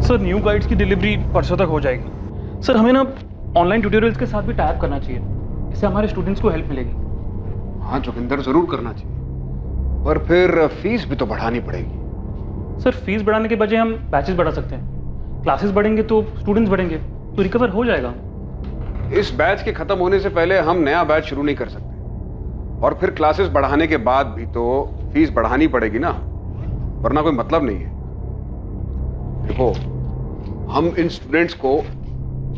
Sir new guides की delivery परसों तक हो जाएगी। सर हमें ना ऑनलाइन ट्यूटोरियल्स के साथ भी टाइप करना चाहिए, इससे हमारे स्टूडेंट्स को हेल्प मिलेगी। हाँ जोगिंदर, जरूर करना चाहिए, पर फिर फीस भी तो बढ़ानी पड़ेगी। सर फीस बढ़ाने के बजाय हम बैचेस बढ़ा सकते हैं। क्लासेस बढ़ेंगे तो स्टूडेंट्स बढ़ेंगे, तो रिकवर हो जाएगा। इस बैच के खत्म होने से पहले हम नया बैच शुरू नहीं कर सकते, और फिर क्लासेस बढ़ाने के बाद भी तो फीस बढ़ानी पड़ेगी ना, वरना कोई मतलब नहीं है। देखो, हम इन स्टूडेंट्स को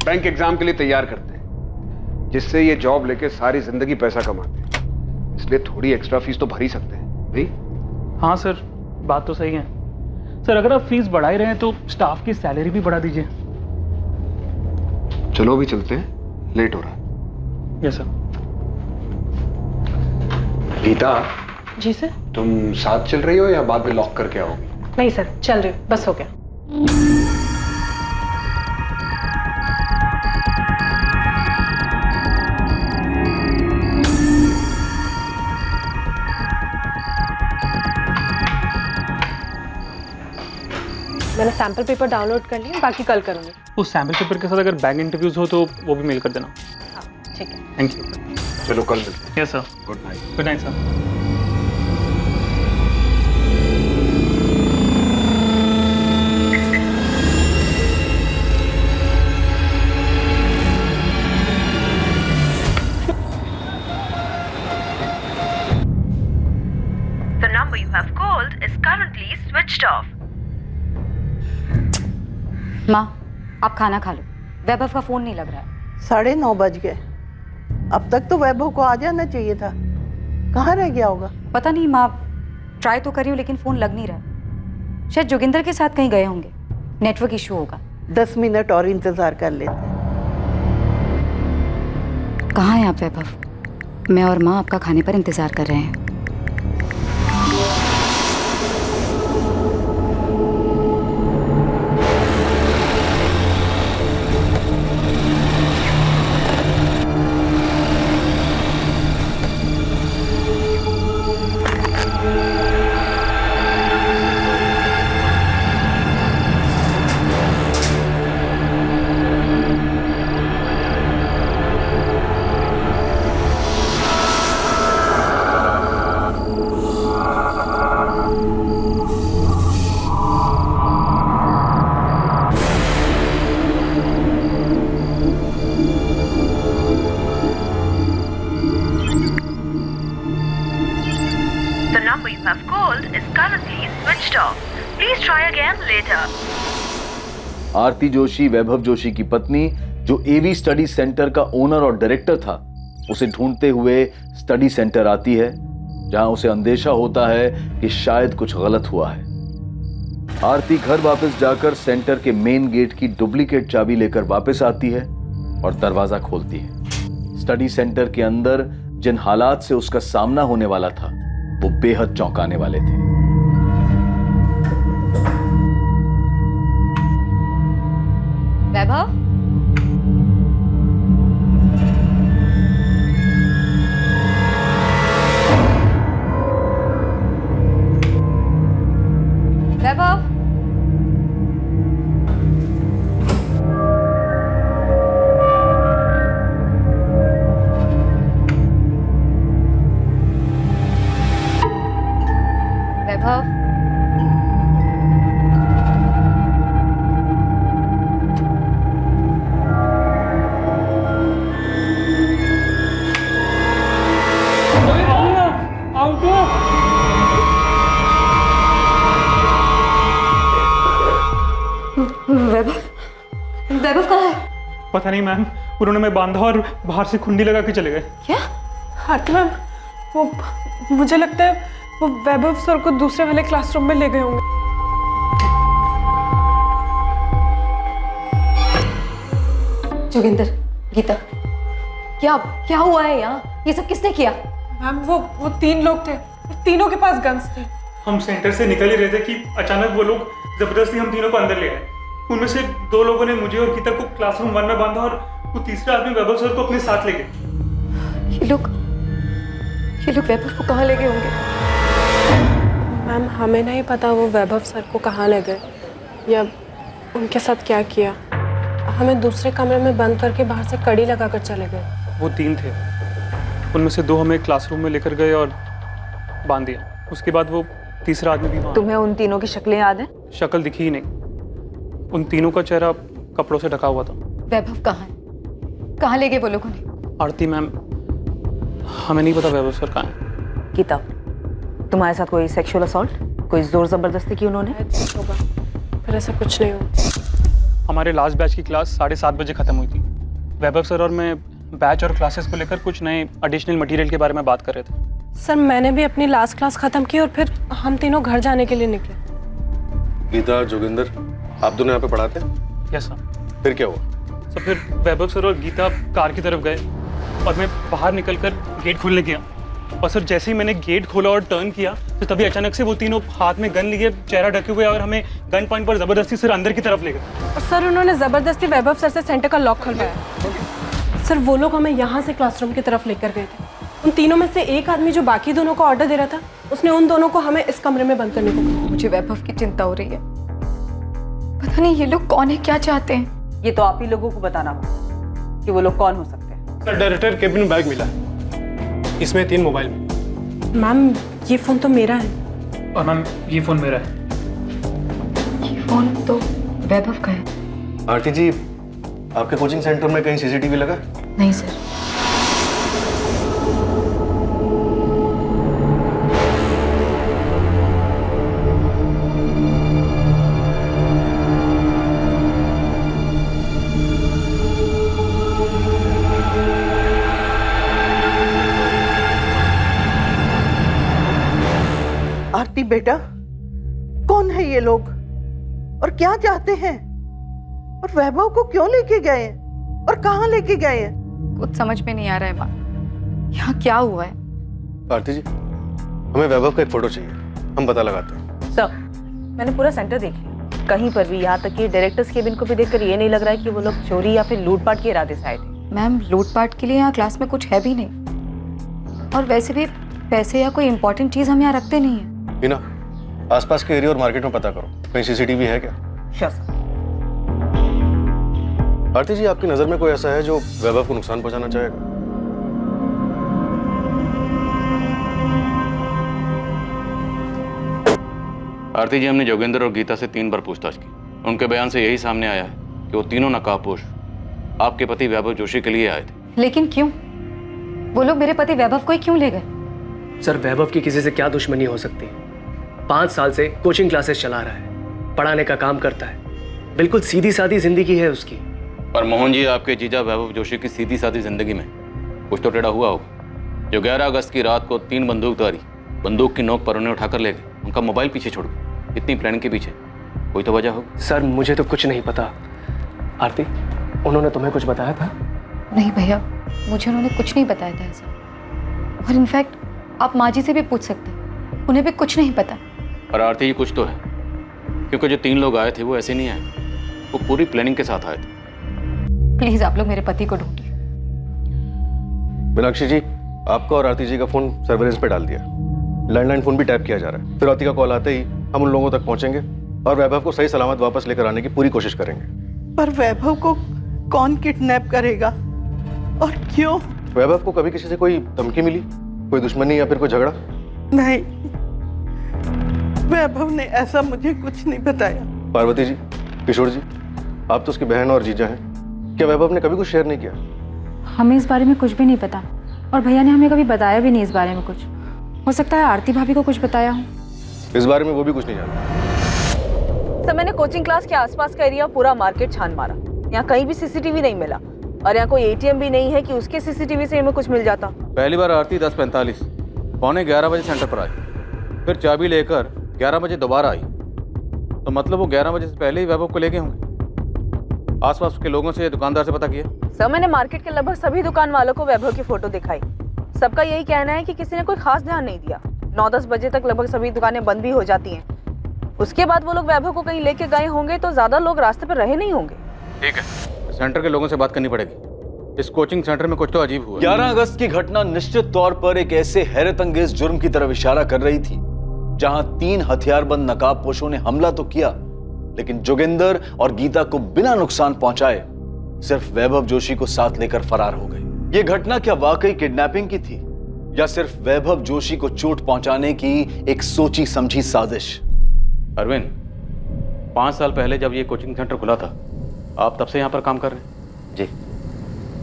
बैंक एग्जाम के लिए तैयार करते हैं, जिससे ये जॉब लेके सारी जिंदगी पैसा कमाते हैं, इसलिए थोड़ी एक्स्ट्रा फीस तो भर ही सकते हैं नहीं? हाँ सर, बात तो सही है। सर अगर आप फीस बढ़ा ही रहे हैं तो स्टाफ की सैलरी भी बढ़ा दीजिए। चलो अभी चलते हैं, लेट हो रहा है। Yes sir. गीता, जी सर। तुम साथ चल रही हो या बाद में लॉक करके आओगी? नहीं सर, चल रही हूँ, बस हो गया। मैंने सैंपल पेपर डाउनलोड कर लिया, बाकी कल करूँगी। उस सैम्पल पेपर के साथ अगर बैंक इंटरव्यूज हो तो वो भी मेल कर देना। हाँ ठीक है। Thank you. चलो कल मिलते हैं। Yes sir. Good night. Good night sir. The number you have called is currently switched off. माँ, आप खाना खा लो। वैभव का फोन नहीं लग रहा है। 9:30 बज गए। अब तक तो वैभव को आ जाना चाहिए था। कहाँ रह गया होगा? पता नहीं माँ, ट्राई तो करी हूँ लेकिन फोन लग नहीं रहा। शायद जोगिंदर के साथ कहीं गए होंगे, नेटवर्क इशू होगा। 10 मिनट और इंतजार कर लेते। कहाँ हैं आप वैभव? मैं और माँ आपका खाने पर इंतजार कर रहे हैं। The number you have called is currently switched off. Please try again later. आरती जोशी वैभव जोशी की पत्नी, जो एवी स्टडी सेंटर का ओनर और डायरेक्टर था, उसे ढूंढते हुए स्टडी सेंटर आती है, जहां उसे अंदेशा होता है कि शायद कुछ गलत हुआ है। आरती घर वापस जाकर सेंटर के मेन गेट की डुप्लीकेट चाबी लेकर वापस आती है और दरवाजा खोलती है। स्टडी सेंटर के अंदर जिन हालात से उसका सामना होने वाला था वो बेहद चौंकाने वाले थे। वैभव, वैभव, वैभव, वैभव, वैभव कहाँ है? पता नहीं मैम, उन्होंने मैं बांधा और बाहर से खुंडी लगा के चले गए। क्या? आरती मैम, वो मुझे लगता है वो वैभव सर को दूसरे वाले क्लासरूम में ले गए होंगे। जोगिंदर, गीता, क्या क्या हुआ है यहाँ? ये सब किसने किया? मैम वो 3 लोग थे, तीनों के पास गन्स थे। हम सेंटर से निकल ही रहे थे कि अचानक वो लोग जबरदस्ती हम तीनों को अंदर ले आए। उनमें से 2 लोगों ने मुझे और गीता को क्लासरूम 1 में बांधा और वो तीसरा आदमी वैभव सर को अपने साथ ले गए। ये लोग वैभव को कहाँ ले गए होंगे? मैम हमें नहीं पता वो वैभव सर को कहाँ ले गए, या उनके साथ क्या किया? हमें दूसरे कमरे में बंद करके बाहर से कड़ी लगाकर चले गए। वो 3 थे, उनमें से 2 हमें क्लासरूम में लेकर गए और बांध दिया। उसके बाद वो तीसरा आदमी भी वहाँ। तुम्हें उन तीनों की शक्लें याद हैं? शक्ल दिखी ही नहीं, उन तीनों का चेहरा कपड़ों से ढका हुआ था। वैभव कहाँ है? कहाँ ले गए वो लोग उन्हें? आरती मैम, हमें नहीं पता वैभव सर कहाँ है। गीता, तुम्हारे साथ कोई सेक्सुअल असॉल्ट, कोई जोर जबरदस्ती की उन्होंने? होगा, पर ऐसा कुछ नहीं हुआ। हमारे लास्ट बैच की क्लास 7:30 बजे खत्म हुई थी। वैभव सर और मैं बैच और क्लासेस को लेकर कुछ नए एडिशनल मटेरियल के बारे में बात कर रहे थे। सर, मैंने भी अपनी लास्ट क्लास खत्म की और फिर हम तीनों घर जाने के लिए निकले। गीता, जोगिंदर, आप दोनों यहाँ पे पढ़ाते हैं? Yes sir. फिर क्या हुआ? सर फिर वैभव सर और गीता कार की तरफ गए और मैं बाहर निकलकर गेट खोलने गया, और सर जैसे ही मैंने गेट खोला और टर्न किया तो तभी अचानक से वो तीनों हाथ में गन लिए, चेहरा ढके हुए, और हमें गन पॉइंट पर जबरदस्ती सर अंदर की तरफ ले गए। और सर उन्होंने जबरदस्ती वैभव सर से सेंटर का लॉक खुलवाया। सर वो लोग हमें यहाँ से क्लासरूम की तरफ लेकर गए थे। उन तीनों में से एक आदमी जो बाकी दोनों को ऑर्डर दे रहा था, उसने उन दोनों को हमें इस कमरे में बंद करने को कहा। मुझे वैभव की चिंता हो रही है। पता नहीं ये लोग कौन है, क्या चाहते हैं। ये तो आप ही लोगों को बताना होगा कि वो लोग कौन हो सकते हैं। सर, डायरेक्टर केबिन बैग मिला है, इसमें 3 मोबाइल में। मैम, ये फोन तो मेरा है। और मैम, ये फोन मेरा है। ये फोन तो वैभव का है। आरती जी, आपके कोचिंग सेंटर में कहीं सीसीटीवी लगा? नहीं सर। आरती बेटा, कौन है ये लोग और क्या चाहते हैं? और वैभव को क्यों लेके गए हैं और कहाँ लेके गए हैं? कुछ समझ में नहीं आ रहा है माँ, यहाँ क्या हुआ है? आरती जी, हमें वैभव का एक फोटो चाहिए, हम पता लगाते हैं। सर, मैंने पूरा सेंटर देख लिया, कहीं पर भी, यहाँ तक कि डायरेक्टर्स केबिन को भी देखकर ये नहीं लग रहा है कि वो लोग चोरी या फिर लूटपाट के इरादे से आए थे। मैम, लूटपाट के लिए यहाँ क्लास में कुछ है भी नहीं, और वैसे भी पैसे या कोई इंपॉर्टेंट चीज हम यहाँ रखते नहीं है। हिना, आसपास के एरिया और मार्केट में पता करो, कहीं सीसीटीवी है क्या? Sure sir. आरती जी, आपकी नजर में कोई ऐसा है जो वैभव को नुकसान पहुंचाना चाहेगा? आरती जी, हमने जोगिंदर और गीता से 3 बार पूछताछ की। उनके बयान से यही सामने आया है कि वो तीनों नकाबपोश आपके पति वैभव जोशी के लिए आए थे। लेकिन क्यों? वो लोग मेरे पति वैभव को ही क्यों ले गए? सर, वैभव की किसी से क्या दुश्मनी हो सकती है? 5 साल से कोचिंग क्लासेस चला रहा है, पढ़ाने का काम करता है, बिल्कुल सीधी सादी जिंदगी है उसकी। पर मोहन जी, आपके जीजा वैभव जोशी की सीधी सादी जिंदगी में कुछ तो टेढ़ा हुआ होगा। जो 11 अगस्त की रात को 3 बंदूकधारी बंदूक की नोक पर उन्हें उठाकर ले गए, उनका मोबाइल पीछे छोड़ गए, इतनी प्लानिंग के पीछे कोई तो वजह होगी। सर, मुझे तो कुछ नहीं पता। आरती, उन्होंने तुम्हें कुछ बताया था? नहीं भैया, मुझे उन्होंने कुछ नहीं बताया था ऐसा। और इनफैक्ट आप माँ जी से भी पूछ सकते हैं, उन्हें भी कुछ नहीं पता। पर आरती जी, कुछ तो है, क्योंकि जो 3 लोग आए थे वो ऐसे नहीं आए थे, वो पूरी प्लानिंग के साथ आए थे। प्लीज आप लोग मेरे पति को ढूंढिए। मीनाक्षी जी, आपका और आरती जी का फोन सर्वेलेंस पे डाल दिया, लैंडलाइन फोन भी टैप किया जा रहा है। फिर आरती का कॉल आते ही हम उन लोगों तक पहुंचेंगे और वैभव को सही सलामत वापस लेकर आने की पूरी कोशिश करेंगे। पर वैभव को कौन किडनैप करेगा और क्यों? वैभव को कभी किसी से कोई धमकी मिली, कोई दुश्मनी या फिर कोई झगड़ा? नहीं, वैभव ने ऐसा मुझे कुछ नहीं बताया। पार्वती जी, किशोर जी, आप तो उसकी बहन और जीजा हैं, क्या वैभव ने कभी कुछ शेयर नहीं किया? हमें इस बारे में कुछ भी नहीं पता, और भैया ने हमें कभी बताया भी नहीं इस बारे में कुछ। हो सकता है आरती भाभी को कुछ बताया हो। इस बारे में वो भी कुछ नहीं जानता। सर, मैंने कोचिंग क्लास के आसपास का एरिया, पूरा मार्केट छान मारा, यहाँ कहीं भी सीसीटीवी नहीं मिला, और यहाँ कोई एटीएम भी नहीं है कि उसके सीसीटीवी से हमें कुछ मिल जाता। पहली बार आरती 10:45 पौने 11 बजे सेंटर पर आई, फिर चाबी लेकर 11 बजे दोबारा आई, तो मतलब वो 11 बजे से पहले ही वैभव को ले गए होंगे। आसपास के लोगों से, दुकानदार से पता किया? सर, मैंने मार्केट के लगभग सभी दुकान वालों को वैभव की फोटो दिखाई, सबका यही कहना है कि किसी ने कोई खास ध्यान नहीं दिया। 9-10 बजे तक लगभग सभी दुकानें बंद भी हो जाती हैं। उसके बाद वो लोग वैभव को कहीं लेके गए होंगे तो ज्यादा लोग रास्ते पर रहे नहीं होंगे। ठीक है, सेंटर के लोगों से बात करनी पड़ेगी। इस कोचिंग सेंटर में कुछ तो अजीब हुआ। 11 अगस्त की घटना निश्चित तौर पर एक ऐसे हैरतअंगेज जुर्म की तरफ इशारा कर रही थी जहां 3 हथियारबंद नकाबपोशों ने हमला तो किया, लेकिन जोगिंदर और गीता को बिना नुकसान पहुंचाए सिर्फ वैभव जोशी को साथ लेकर फरार हो गए। यह घटना क्या वाकई किडनैपिंग की थी या सिर्फ वैभव जोशी को चोट पहुंचाने की एक सोची समझी साजिश? अरविंद, 5 साल पहले जब ये कोचिंग सेंटर खुला था, आप तब से यहाँ पर काम कर रहे हैं? जी।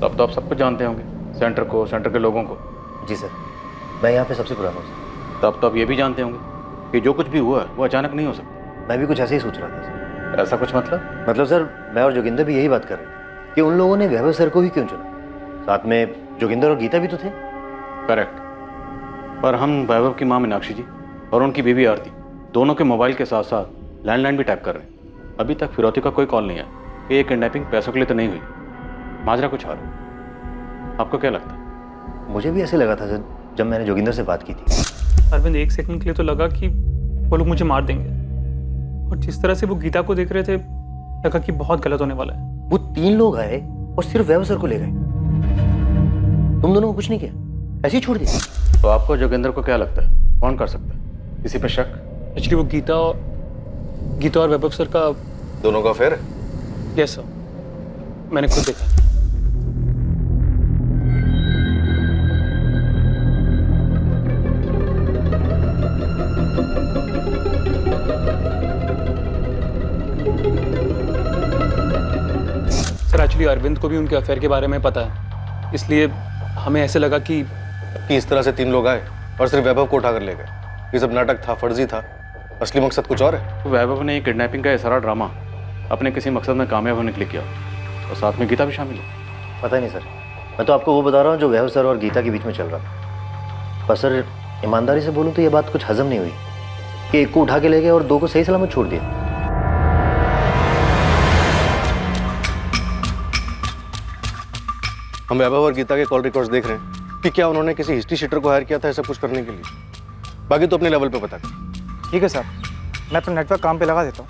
तब तो आप सब कुछ जानते होंगे, सेंटर को, सेंटर के लोगों को। जी सर, मैं यहाँ पे सबसे पुराना हूँ। तब तो आप ये भी जानते होंगे कि जो कुछ भी हुआ है वो अचानक नहीं हो सकता। मैं भी कुछ ऐसे ही सोच रहा था सर। ऐसा कुछ मतलब सर, मैं और जोगिंदर भी यही बात कर रहे थे कि उन लोगों ने वैभव सर को ही क्यों चुना। साथ में जोगिंदर और गीता भी तो थे। करेक्ट। पर हम वैभव की माँ मीनाक्षी जी और उनकी बीवी आरती दोनों के मोबाइल के साथ साथ लैंडलाइन भी टैप कर रहे हैं। अभी तक फिरौती का कोई कॉल नहीं आया कि ये किडनैपिंग पैसों के लिए तो नहीं हुई, माजरा कुछ और। आपको क्या लगता है? मुझे भी ऐसे लगा था सर जब मैंने जोगिंदर से बात की थी। अरविंद, एक सेकंड के लिए तो लगा कि वो लोग मुझे मार देंगे, और जिस तरह से वो गीता को देख रहे थे लगा कि बहुत गलत होने वाला है। वो 3 लोग आए और सिर्फ वैभव सर को ले गए। तुम दोनों को कुछ नहीं किया, ऐसे ही छोड़ दिया। तो आपको जोगिंदर को क्या लगता है, कौन कर सकता है? किसी पे शक? एक्चुअली वो गीता और वैभव सर का दोनों का अफेयर है? यस सर, मैंने खुद देखा। सर एक्चुअली अरविंद को भी उनके अफेयर के बारे में पता है, इसलिए हमें ऐसे लगा कि इस तरह से 3 लोग आए और सिर्फ वैभव को उठाकर ले गए। ये सब नाटक था, फर्जी था, असली मकसद कुछ और है। तो वैभव ने किडनैपिंग का ये सारा ड्रामा अपने किसी मकसद में कामयाब होने के लिए किया, और साथ में गीता भी शामिल है। पता नहीं सर, मैं तो आपको वो बता रहा हूँ जो वैभव सर और गीता के बीच में चल रहा था। पर सर ईमानदारी से बोलूँ तो ये बात कुछ हजम नहीं हुई कि एक को उठा के ले गए और 2 को सही सलामत छोड़ दिया। हम वैभव और गीता के कॉल रिकॉर्ड्स देख रहे हैं कि क्या उन्होंने किसी हिस्ट्री शीटर को हायर किया था ऐसा कुछ करने के लिए। बाकी तो अपने लेवल पे पता कर। ठीक है सर, मैं अपना नेटवर्क काम पे लगा देता हूँ।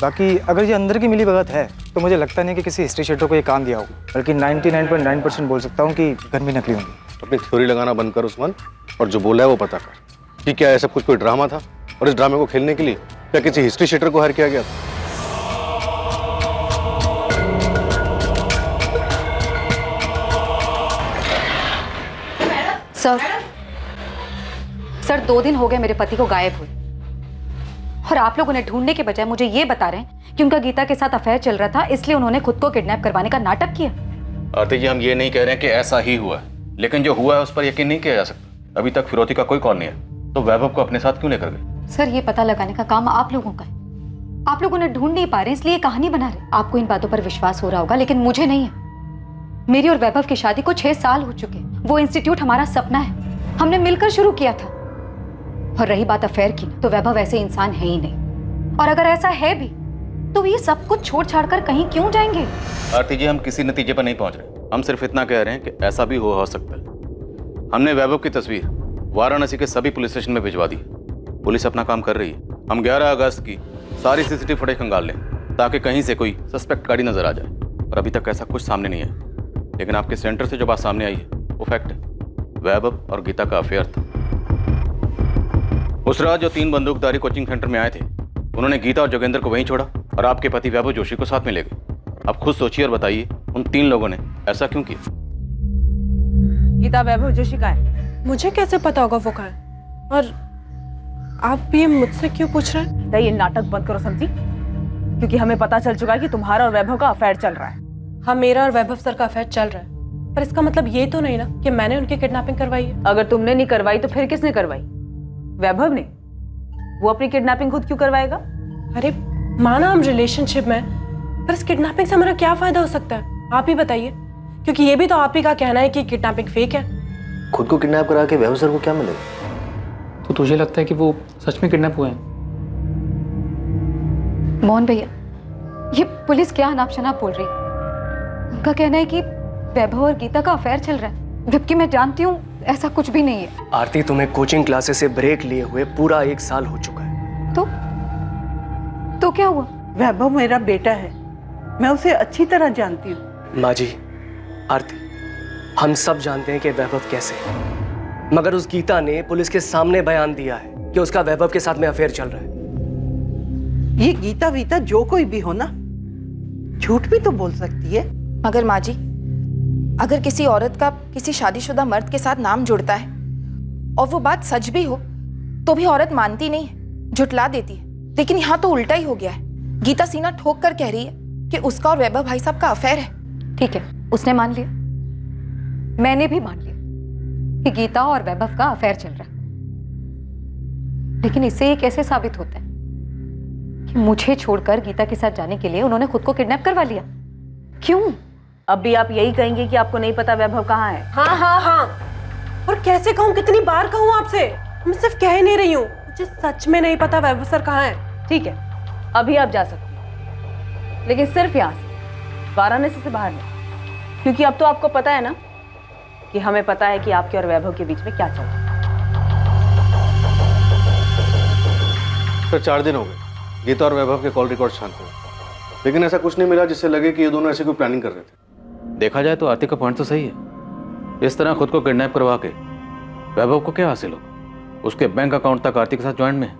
बाकी अगर ये अंदर की मिली भगत है तो मुझे लगता नहीं कि किसी हिस्ट्री शीटर को ये काम दिया होगा, बल्कि 99.9% बोल सकता हूँ कि गन भी नकली होंगी। अपनी थ्योरी लगाना बंद कर उस्मान, और जो बोला है वो पता कर कि क्या ऐसा कुछ कोई ड्रामा था, और इस ड्रामे को खेलने के लिए क्या किसी हिस्ट्री शीटर को हायर किया गया था। सर 2 दिन हो गए मेरे पति को गायब हुए, और आप लोग उन्हें ढूंढने के बजाय मुझे ये बता रहे हैं कि उनका गीता के साथ अफेयर चल रहा था, इसलिए उन्होंने खुद को किडनैप करवाने का नाटक किया। आरती जी, हम ये नहीं कह रहे हैं कि ऐसा ही हुआ है, लेकिन जो हुआ है उस पर यकीन नहीं किया जा सकता। अभी तक फिरौती का कोई कॉल नहीं है, तो वैभव को अपने साथ क्यों लेकर गए? सर ये पता लगाने का काम आप लोगों का है। आप लोग उन्हें ढूंढ नहीं पा रहे इसलिए कहानी बना रहे। आपको इन बातों पर विश्वास हो रहा होगा, लेकिन मुझे नहीं है। मेरी और वैभव की शादी को 6 साल हो चुके हैं। वो इंस्टीट्यूट हमारा सपना है, हमने मिलकर शुरू किया था। और रही बात अफेयर की, तो वैभव ऐसे इंसान है ही नहीं, और अगर ऐसा है भी तो ये सब कुछ छोड़ छाड़ कर कहीं क्यों जाएंगे? आरती जी, हम किसी नतीजे पर नहीं पहुंच रहे, हम सिर्फ इतना कह रहे हैं कि ऐसा भी हो सकता है। हमने वैभव की तस्वीर वाराणसी के सभी पुलिस स्टेशन में भिजवा दी। पुलिस अपना काम कर रही है। हम 11 अगस्त की सारी सीसीटीवी फुटेज खंगाल लें ताकि कहीं से कोई सस्पेक्ट गाड़ी नजर आ जाए, और अभी तक ऐसा कुछ सामने नहीं है। लेकिन आपके सेंटर से जो बात सामने आई है वो फैक्ट है, वैभव और गीता का अफेयर था। उस रात जो 3 बंदूकधारी कोचिंग सेंटर में आए थे, उन्होंने गीता और जोगेंद्र को वहीं छोड़ा और आपके पति वैभव जोशी को साथ में ले गए। आप खुद सोचिए और बताइए, उन 3 लोगों ने ऐसा क्यों किया? गीता वैभव जोशी कहाँ है? मुझे कैसे पता होगा वो कहाँ है? और आप ये मुझसे क्यों पूछ रहे हैं? ये नाटक बंद करो समझी, क्योंकि हमें पता चल चुका है कि तुम्हारा और वैभव का अफेयर चल रहा है। हाँ, मेरा और वैभव सर का अफेयर चल रहा है, पर इसका मतलब ये तो नहीं ना कि मैंने उनकी किडनैपिंग करवाई है। अगर तुमने नहीं करवाई तो फिर किसने करवाई? वैभव ने। वो अपनी किडनैपिंग खुद क्यों करवाएगा? अरे माना हम रिलेशनशिप में, पर इस किडनैपिंग से हमारा क्या फायदा हो सकता है? आप ही बताइए, क्योंकि ये भी तो आप ही का कहना है कि किडनैपिंग फेक है। खुद को किडनैप करा के वैभव सर को क्या मिलेगा? तो तुझे लगता है कि वो सच में किडनैप हुए हैं? मोहन भैया, ये पुलिस क्या अनाप शनाप बोल रही है? उनका कहना है कि वैभव और गीता का अफेयर चल रहा है, जबकि मैं जानती हूँ ऐसा कुछ भी नहीं है। आरती, तुम्हें कोचिंग क्लासेस से ब्रेक लिए हुए पूरा 1 साल हो चुका है। तो क्या हुआ? वैभव मेरा बेटा है, मैं उसे अच्छी तरह जानती हूँ। माँ जी, आरती, हम सब जानते हैं कि वैभव कैसे है, मगर उस गीता ने पुलिस के सामने बयान दिया है कि उसका वैभव के साथ में अफेयर चल रहा है। ये गीता वीता जो कोई भी हो ना, झूठ भी तो बोल सकती है। मगर माँ जी, अगर किसी औरत का किसी शादीशुदा मर्द के साथ नाम जुड़ता है और वो बात सच भी हो तो भी औरत मानती नहीं है, झुटला देती है। लेकिन यहाँ तो उल्टा ही हो गया है। गीता सीना ठोक कर कह रही है कि उसका और वैभव भाई साहब का अफेयर है। ठीक है, उसने मान लिया, मैंने भी मान लिया कि गीता और वैभव का अफेयर चल रहा है। लेकिन इससे ये कैसे साबित होता है कि मुझे छोड़कर गीता के साथ जाने के लिए उन्होंने खुद को किडनैप करवा लिया? क्यों? अब भी आप यही कहेंगे कि आपको नहीं पता वैभव कहाँ है? हाँ हाँ हाँ, और कैसे कहूँ, कितनी बार कहूँ आपसे? मैं सिर्फ कह नहीं रही हूँ, मुझे सच में नहीं पता वैभव सर कहाँ है। ठीक है, अभी आप जा सकती हैं, लेकिन सिर्फ यहाँ से, वाराणसी से बाहर नहीं, क्योंकि अब तो आपको पता है ना कि हमें पता है कि आपके और वैभव के बीच में क्या चल रहा है। सर 4 दिन हो गए गीता और वैभव के कॉल रिकॉर्ड छानते हुए, लेकिन ऐसा कुछ नहीं मिला जिससे लगे कि ये दोनों ऐसी कोई प्लानिंग कर रहे थे। देखा जाए तो आरती का पॉइंट तो सही है। इस तरह खुद को किडनैप करवा के वैभव को क्या हासिल होगा? उसके बैंक अकाउंट तक आरती के साथ ज्वाइंट में है।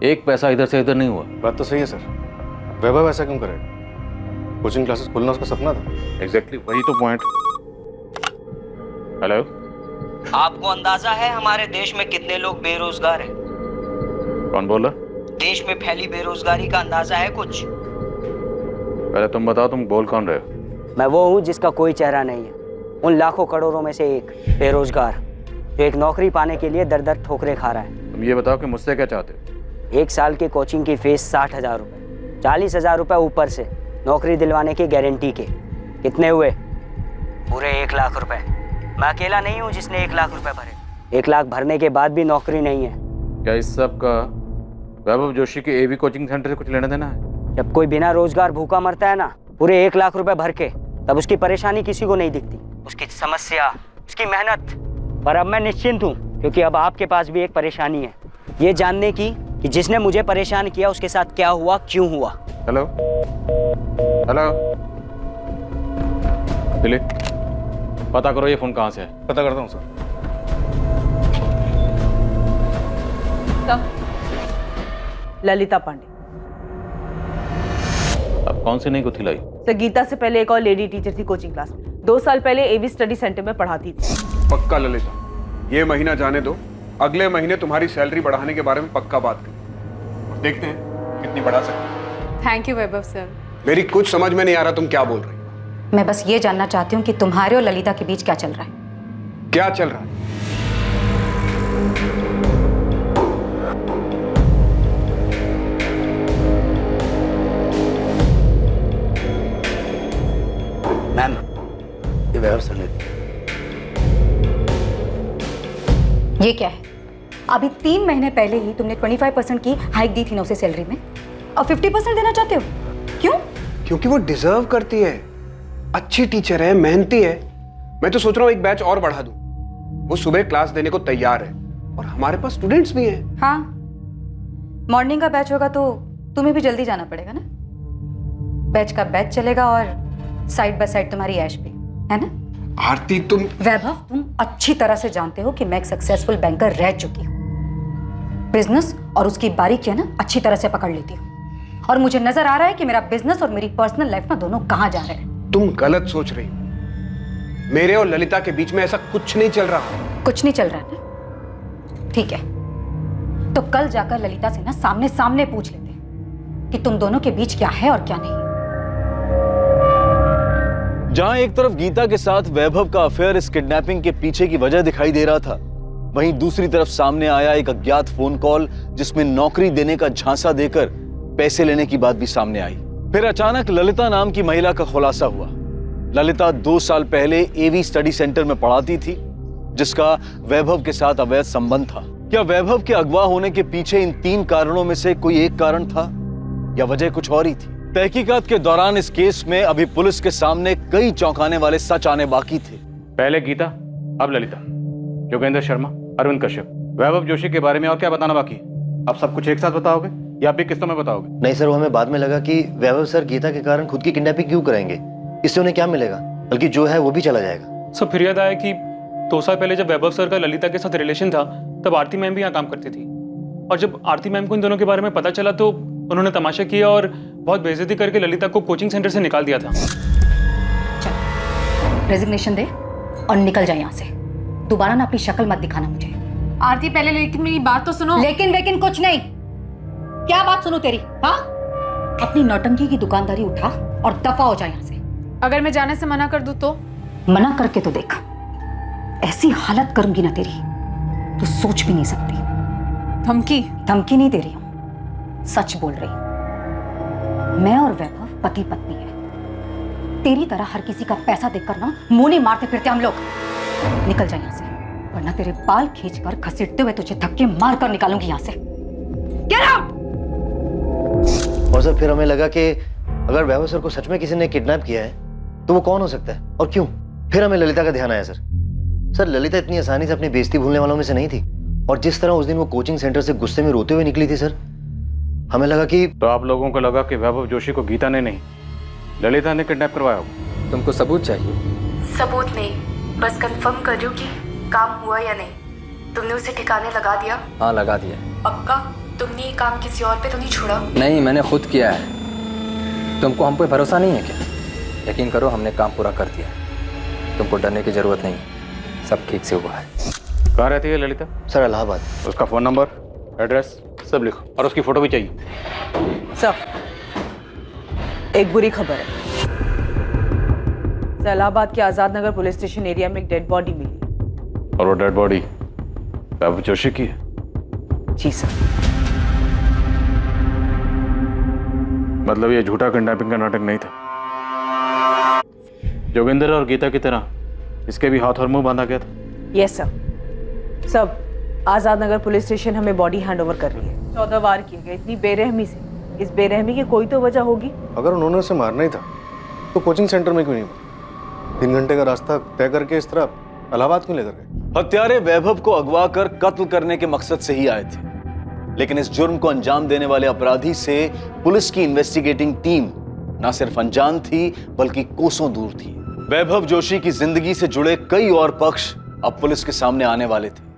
एक पैसा इधर से इधर नहीं हुआ। बात तो सही है सर, वैभव ऐसा क्यों करेगा? कोचिंग क्लासेस खोलना उसका सपना था। एग्जैक्टली, वही तो पॉइंट। हेलो, आपको अंदाजा है हमारे देश में कितने लोग बेरोजगार हैं? कौन बोल रहा? देश में फैली बेरोजगारी का अंदाजा है कुछ? पहले तुम बताओ, तुम बोल कौन रहे हो? मैं वो हूँ जिसका कोई चेहरा नहीं है, उन लाखों करोड़ों में से एक बेरोजगार जो एक नौकरी पाने के लिए दर दर ठोकरें खा रहा है। तुम ये बताओ कि मुझसे क्या चाहते हो? 1 साल की कोचिंग की फीस 60,000 रुपये, 40,000 रुपये ऊपर से नौकरी दिलवाने की गारंटी के। कितने हुए? पूरे 1 लाख रुपए। मैं अकेला नहीं हूँ जिसने 1 लाख रुपए भरे। 1 लाख भरने के बाद भी नौकरी नहीं है। क्या इस सब का वैभव जोशी के एवी कोचिंग सेंटर से कुछ लेना देना है? जब कोई बिना रोजगार भूखा मरता है ना, पूरे 1 लाख रुपए भर के, तब उसकी परेशानी किसी को नहीं दिखती, उसकी समस्या, उसकी मेहनत। पर अब मैं निश्चिंत हूँ, क्योंकि अब आपके पास भी एक परेशानी है, ये जानने की कि जिसने मुझे परेशान किया उसके साथ क्या हुआ, क्यों हुआ। हेलो हेलो, दिलीप, पता करो ये फोन कहाँ से है। पता करता हूँ सर। ललिता पांडे। अब कौन सी नई गुत्थी लाई? सर, गीता से पहले एक और लेडी टीचर थी कोचिंग क्लास में, 2 साल पहले एवी स्टडी सेंटर में पढ़ाती थी। पक्का ललिता, ये महीना जाने दो, अगले महीने तुम्हारी सैलरी बढ़ाने के बारे में पक्का बात करें और देखते हैं कितनी बढ़ा सकते। Thank you Vaibhav sir. मेरी कुछ समझ में नहीं आ रहा तुम क्या बोल रही हो। मैं बस ये जानना चाहती हूँ कि तुम्हारे और ललिता के बीच क्या चल रहा है। क्या चल रहा है? मैम, ये वैभव सर ने दी। ये क्या है? अभी 3 महीने पहले ही तुमने 25% की हाइक दी थी ना उसे सैलरी में, और 50% देना चाहते हो? क्यों? क्योंकि वो डिजर्व करती है, अच्छी टीचर है, मेहनती है। मैं तो सोच रहा हूँ एक बैच और बढ़ा दूं। वो सुबह क्लास देने को तैयार है और हमारे पास स्टूडेंट्स भी हैं। हाँ, मॉर्निंग का बैच होगा तो तुम्हें भी जल्दी जाना पड़ेगा ना। बैच का बैच चलेगा और साइड बाय साइड तुम्हारी ऐश भी, है ना? आरती, तुम वैभव, तुम अच्छी तरह से जानते हो कि मैं एक सक्सेसफुल बैंकर रह चुकी हूँ। बिजनेस और उसकी बारीकियां ना अच्छी तरह से पकड़ लेती हूँ, और मुझे नजर आ रहा है कि मेरा बिजनेस और मेरी पर्सनल लाइफ ना दोनों कहाँ जा रहे हैं। तुम गलत सोच रही हो। मेरे और ललिता के बीच में ऐसा कुछ नहीं चल रहा। कुछ नहीं चल रहा है ना? ठीक है, तो कल जाकर ललिता से ना सामने सामने पूछ लेते हैं कि तुम दोनों के बीच क्या है और क्या नहीं। जहां एक तरफ गीता के साथ वैभव का अफेयर इस किडनैपिंग के पीछे की वजह दिखाई दे रहा था, वहीं दूसरी तरफ सामने आया एक अज्ञात फोन कॉल जिसमें नौकरी देने का झांसा देकर पैसे लेने की बात भी सामने आई। फिर अचानक ललिता नाम की महिला का खुलासा हुआ। ललिता 2 साल पहले एवी स्टडी सेंटर में पढ़ाती थी, जिसका वैभव के साथ अवैध संबंध था। क्या वैभव के अगवा होने के पीछे इन 3 कारणों में से कोई एक कारण था, या वजह कुछ और ही थी? तहकीकात के दौरान इस केस में अभी पुलिस के सामने कई चौंकाने वाले सच आने बाकी थे। पहले गीता, अब ललिता, योगेंद्र शर्मा, अरविंद कश्यप, वैभव जोशी के बारे में और क्या बताना बाकी? अब सब कुछ एक साथ बताओगे या आप भी किस्तों में बताओगे? नहीं सर, वो हमें बाद में लगा कि वैभव सर गीता के कारण खुद की किडनैपिंग क्यों कराएंगे, इससे उन्हें क्या मिलेगा, बल्कि जो है वो भी चला जाएगा। सब फिर याद आया कि 2 साल पहले जब वैभव सर का ललिता के साथ रिलेशन था, तब आरती मैम भी यहाँ काम करती थी, और जब आरती मैम को इन दोनों के बारे में पता चला तो उन्होंने तमाशा किया और बहुत बेइज्जती करके ललिता को कोचिंग सेंटर से निकाल दिया था। चल रेजिग्नेशन दे और निकल जाए यहाँ से। दोबारा ना अपनी शक्ल मत दिखाना मुझे। आरती पहले लेकिन मेरी बात तो सुनो। लेकिन कुछ नहीं। क्या बात सुनो तेरी? हाँ, अपनी नौटंकी की दुकानदारी उठा और दफा हो जाए यहाँ से। अगर मैं जाने से मना कर दूं तो? मना करके तो देख, ऐसी हालत करूंगी ना तेरी तो सोच भी नहीं सकती। धमकी नहीं दे रही हूं, सच बोल रही हूं। मैं और वैभव पति पत्नी है। तेरी तरह हर किसी का पैसा देखकर ना मुंह नहीं मारते फिरते हम लोग। निकल जा यहाँ से, वरना तेरे बाल खींचकर घसीटते हुए तुझे धक्के मार कर निकालूंगी यहाँ से। Get out! और सर फिर हमें लगा कि अगर वैभव सर को सच में किसी ने किडनैप किया है तो वो कौन हो सकता है और क्यों? फिर हमें ललिता का ध्यान आया सर ललिता इतनी आसानी से अपनी बेइज्जती भूलने वालों में से नहीं थी, और जिस तरह उस दिन वो कोचिंग सेंटर से गुस्से में रोते हुए निकली थी सर, हमें लगा कि। तो आप लोगों को लगा कि वैभव जोशी को गीता ने नहीं, ललिता ने किडनैप करवाया होगा। तुमको सबूत चाहिए? सबूत नहीं, बस कंफर्म कर रही हूँ कि काम हुआ या नहीं। तुमने उसे ठिकाने लगा दिया? हाँ, लगा दिया। पक्का? तुमने ये काम किसी और पे तो नहीं छोड़ा? नहीं, मैंने खुद किया है। तुमको हम पे भरोसा नहीं है क्या? यकीन करो, हमने काम पूरा कर दिया। तुमको डरने की जरूरत नहीं, सब ठीक से हुआ है। कहाँ रहती है ललिता? सर इलाहाबाद। उसका फोन नंबर, एड्रेस सब लिखो, और उसकी फोटो भी चाहिए। सर, एक बुरी खबर है। इलाहाबाद के Azad Nagar police station area में एक डेड बॉडी मिली। और वो डेड बॉडी वैभव जोशी की है? जी सर। मतलब ये झूठा किडनैपिंग का नाटक नहीं था? जोगिंदर और गीता की तरह इसके भी हाथ और मुंह बांधा गया था? Yes sir. सब आजाद नगर पुलिस स्टेशन हमें बॉडी हैंडओवर कर रही है। 14 वार किए गए, इतनी बेरहमी से। इस बेरहमी की कोई तो वजह होगी। अगर उन्होंने उसे मारना ही था तो कोचिंग सेंटर में क्यों नहीं मारा? 3 घंटे का रास्ता तय करके इस तरह इलाहाबाद क्यों लेकर गए? हत्यारे वैभव को अगवा कर कत्ल करने के मकसद से ही आए थे, लेकिन इस जुर्म को अंजाम देने वाले अपराधी से पुलिस की इन्वेस्टिगेटिंग टीम ना सिर्फ अनजान थी बल्कि कोसों दूर थी। वैभव जोशी की जिंदगी से जुड़े कई और पक्ष अब पुलिस के सामने आने वाले थे।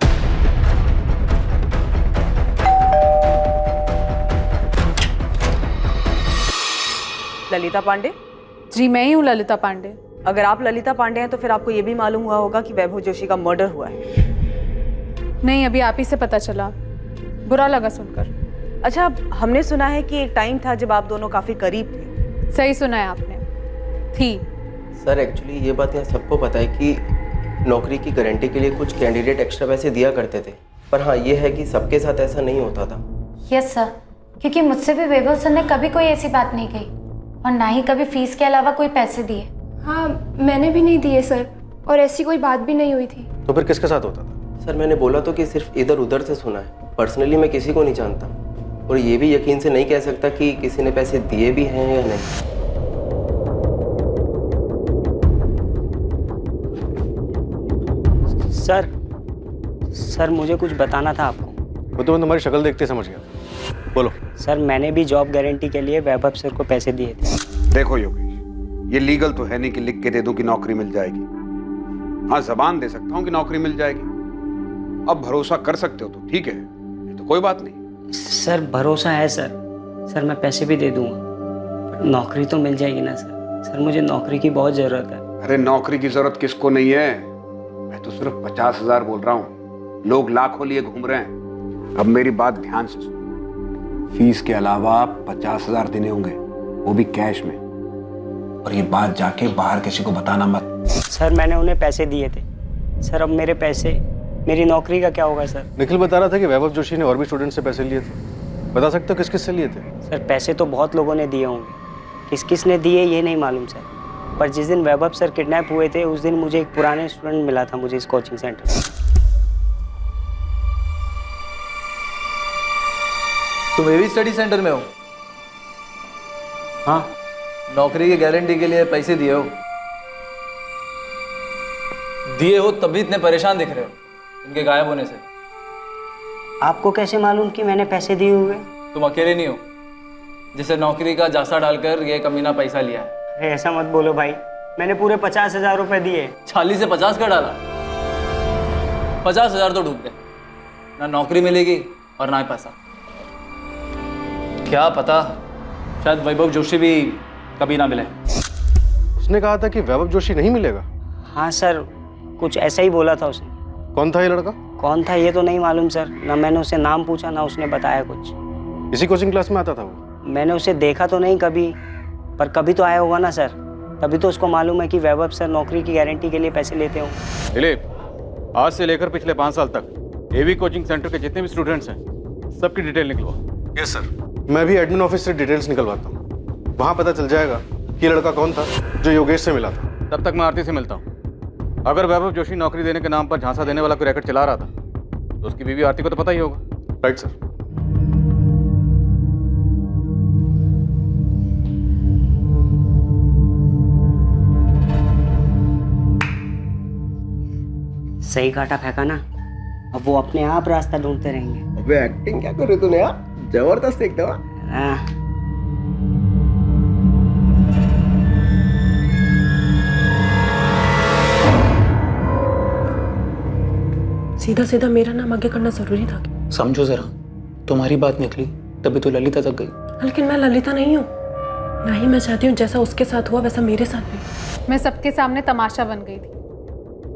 ललिता पांडे? जी मैं ही हूँ ललिता पांडे। अगर आप ललिता पांडे हैं तो फिर आपको ये भी मालूम हुआ होगा कि वैभव जोशी का मर्डर हुआ है। नहीं, अभी आप ही से पता चला, बुरा लगा सुनकर। अच्छा, हमने सुना है कि एक टाइम था जब आप दोनों काफी करीब थे। सही सुना है आपने, थी। सर एक्चुअली ये बात यहाँ सबको पता है कि नौकरी की गारंटी के लिए कुछ कैंडिडेट एक्स्ट्रा पैसे दिया करते थे, पर हाँ ये है कि सबके साथ ऐसा नहीं होता था। यस सर, क्योंकि मुझसे भी वैभव सर ने कभी कोई ऐसी बात नहीं कही और ना ही कभी फीस के अलावा कोई पैसे दिए। हाँ, मैंने भी नहीं दिए सर, और ऐसी कोई बात भी नहीं हुई थी। तो फिर किसके साथ होता था? सर मैंने बोला तो कि सिर्फ इधर उधर से सुना है, पर्सनली मैं किसी को नहीं जानता, और ये भी यकीन से नहीं कह सकता कि किसी ने पैसे दिए भी हैं या नहीं। सर मुझे कुछ बताना था आपको। वो तो मैं तुम्हारी शक्ल देखते समझ गया। बोलो। सर मैंने भी जॉब गारंटी के लिए वैभव सर को पैसे दिए थे। देखो योगेश, ये लीगल तो है नहीं कि लिख के दे दूं कि नौकरी मिल जाएगी। हाँ, जबान दे सकता हूँ कि नौकरी मिल जाएगी। अब भरोसा कर सकते हो तो ठीक है, नहीं तो कोई बात नहीं। सर भरोसा है सर मैं पैसे भी दे दूंगा, पर नौकरी तो मिल जाएगी ना सर मुझे नौकरी की बहुत जरूरत है। अरे नौकरी की जरूरत किसको नहीं है? मैं तो सिर्फ 50,000 बोल रहा हूँ, लोग लाखों लिए घूम रहे हैं। अब मेरी बात ध्यान से सुनो, फीस के अलावा 50,000 देने होंगे, वो भी कैश में, और ये बात जाके बाहर किसी को बताना मत। सर मैंने उन्हें पैसे दिए थे सर, अब मेरे पैसे, मेरी नौकरी का क्या होगा सर? निखिल बता रहा था कि वैभव जोशी ने और भी स्टूडेंट से पैसे लिए थे। बता सकते हो किस किस से लिए थे? सर पैसे तो बहुत लोगों ने दिए होंगे, किस किस ने दिए ये नहीं मालूम सर, पर जिस दिन वैभव सर किडनैप हुए थे उस दिन मुझे एक पुराने स्टूडेंट मिला था मुझे इस कोचिंग सेंटर में। तुम एवी स्टडी सेंटर में हो? हाँ। नौकरी की गारंटी के लिए पैसे दिए हो? दिए हो तभी इतने परेशान दिख रहे हो इनके गायब होने से। आपको कैसे मालूम कि मैंने पैसे दिए हुए? तुम अकेले नहीं हो जिसे नौकरी का जासा डालकर ये कमीना पैसा लिया है। अरे ऐसा मत बोलो भाई, मैंने पूरे 50,000 रुपए दिए। 40 से 50 का डाला? 50,000 तो डूब गए, ना नौकरी मिलेगी और ना ही पैसा। क्या पता, शायद वैभव जोशी भी कभी ना मिले। उसने कहा था कि वैभव जोशी नहीं मिलेगा। हाँ सर, कुछ ऐसा ही बोला था उसने। कौन था ये लड़का? कौन था ये तो नहीं मालूम सर, ना मैंने उसे नाम पूछा ना उसने बताया कुछ। इसी कोचिंग क्लास में आता था वो? मैंने उसे देखा तो नहीं कभी, पर कभी तो आया होगा ना सर, तभी तो उसको मालूम है कि वैभव सर नौकरी की गारंटी के लिए पैसे लेते हो। दिलीप, आज से लेकर पिछले 5 साल तक एवी कोचिंग सेंटर के जितने भी स्टूडेंट्स हैं सबकी डिटेल निकलवा। Yes sir. मैं भी एडमिन ऑफिस से डिटेल्स निकलवाता हूँ, वहाँ पता चल जाएगा कि लड़का कौन था जो योगेश से मिला था। तब तक मैं आरती से मिलता हूँ। अगर वैभव जोशी नौकरी देने के नाम पर झांसा देने वाला कोई रैकेट चला रहा था तो उसकी बीवी आरती को तो पता ही होगा। Right sir. सही काटा फेंका ना, अब वो अपने आप रास्ता ढूंढते रहेंगे। अबे एक्टिंग क्या कर रहे तूने यार, जबरदस्त एकदम। सीधा सीधा मेरा नाम आगे करना जरूरी था क्या? समझो जरा, तुम्हारी बात निकली तभी तो ललिता तक गई। लेकिन मैं ललिता नहीं हूँ, ना ही मैं चाहती हूँ जैसा उसके साथ हुआ वैसा मेरे साथ भी। मैं सबके सामने तमाशा बन गई थी,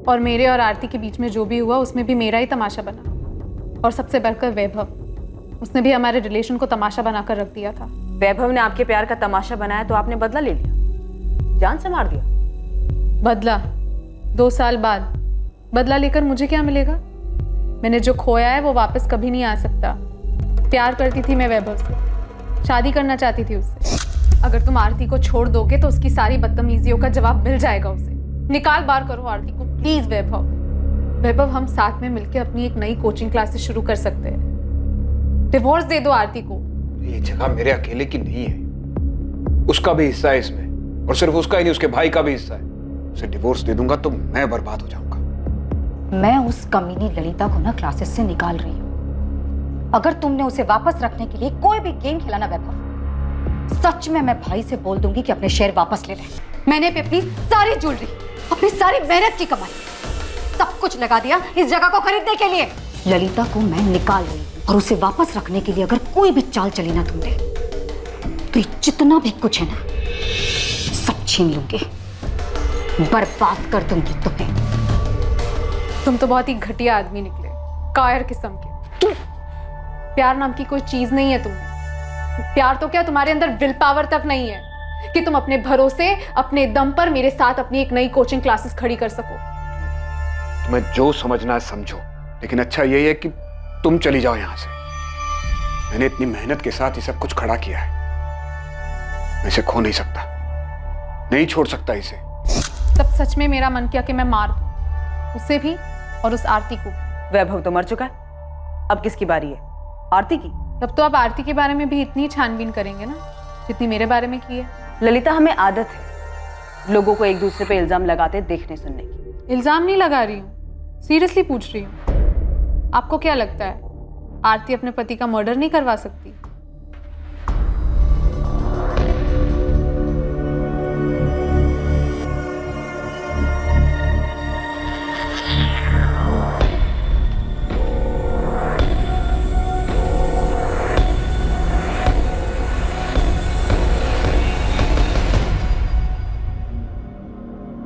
और मेरे और आरती के बीच में जो भी हुआ उसमें भी मेरा ही तमाशा बना। और सबसे बढ़कर वैभव, उसने भी हमारे रिलेशन को तमाशा बनाकर रख दिया था। वैभव ने आपके प्यार का तमाशा बनाया तो आपने बदला ले लिया, जान से मार दिया। बदला? 2 साल बाद बदला लेकर मुझे क्या मिलेगा? मैंने जो खोया है वो वापस कभी नहीं आ सकता। प्यार करती थी मैं वैभव से, शादी करना चाहती थी उससे। अगर तुम आरती को छोड़ दोगे तो उसकी सारी बदतमीजियों का जवाब मिल जाएगा उसे। निकाल बाहर करो आरती को प्लीज। वैभव, वैभव, हम साथ में मिलकर अपनी एक नई कोचिंग क्लासेस शुरू कर सकते हैं। डिवोर्स दे दो आरती को। ये जगह मेरे अकेले की नहीं है, उसका भी हिस्सा है इसमें, और सिर्फ उसका ही नहीं, उसके भाई का भी हिस्सा है। उसे डिवोर्स दे दूंगा तो मैं बर्बाद हो जाऊंगा। मैं उस कमीनी ललिता को ना क्लासेस से निकाल रही हूँ। अगर तुमने उसे वापस रखने के लिए कोई भी गेम खेला ना वैभव, सच में मैं भाई से बोल दूंगी कि अपने शेयर वापस ले ले। मैंने भी अपनी सारी ज्वेलरी, अपनी सारी मेहनत की कमाई, सब कुछ लगा दिया इस जगह को खरीदने के लिए। ललिता को मैं निकाल रही हूँ, और उसे वापस रखने के लिए अगर कोई भी चाल चली ना तुमने, तो ये जितना भी कुछ है ना सब छीन लूंगी, बर्बाद कर दूंगी तुम्हें। तुम तो बहुत ही घटिया आदमी निकले, कायर किस्म के। प्यार नाम की कोई चीज नहीं है तुम्हें। प्यार तो क्या, तुम्हारे अंदर विल पावर तक नहीं है कि तुम अपने भरोसे, अपने दम पर मेरे साथ अपनी एक नई कोचिंग क्लासेस खड़ी कर सको। तुम्हें जो समझना है समझो, लेकिन अच्छा यही है कि तुम चली जाओ यहां से। मैंने इतनी मेहनत के साथ ये सब कुछ खड़ा किया है, मैं इसे खो नहीं सकता, नहीं छोड़ सकता इसे। तब सच में मेरा मन किया कि मैं मार दूं उसे भी और उस आरती को। वैभव तो मर चुका है, अब किसकी बारी है? आरती की। तब तो आप आरती के बारे में भी इतनी छानबीन करेंगे ना जितनी मेरे बारे में की है। ललिता, हमें आदत है लोगों को एक दूसरे पे इल्जाम लगाते देखने सुनने की। इल्जाम नहीं लगा रही हूँ, सीरियसली पूछ रही हूँ। आपको क्या लगता है आरती अपने पति का मर्डर नहीं करवा सकती?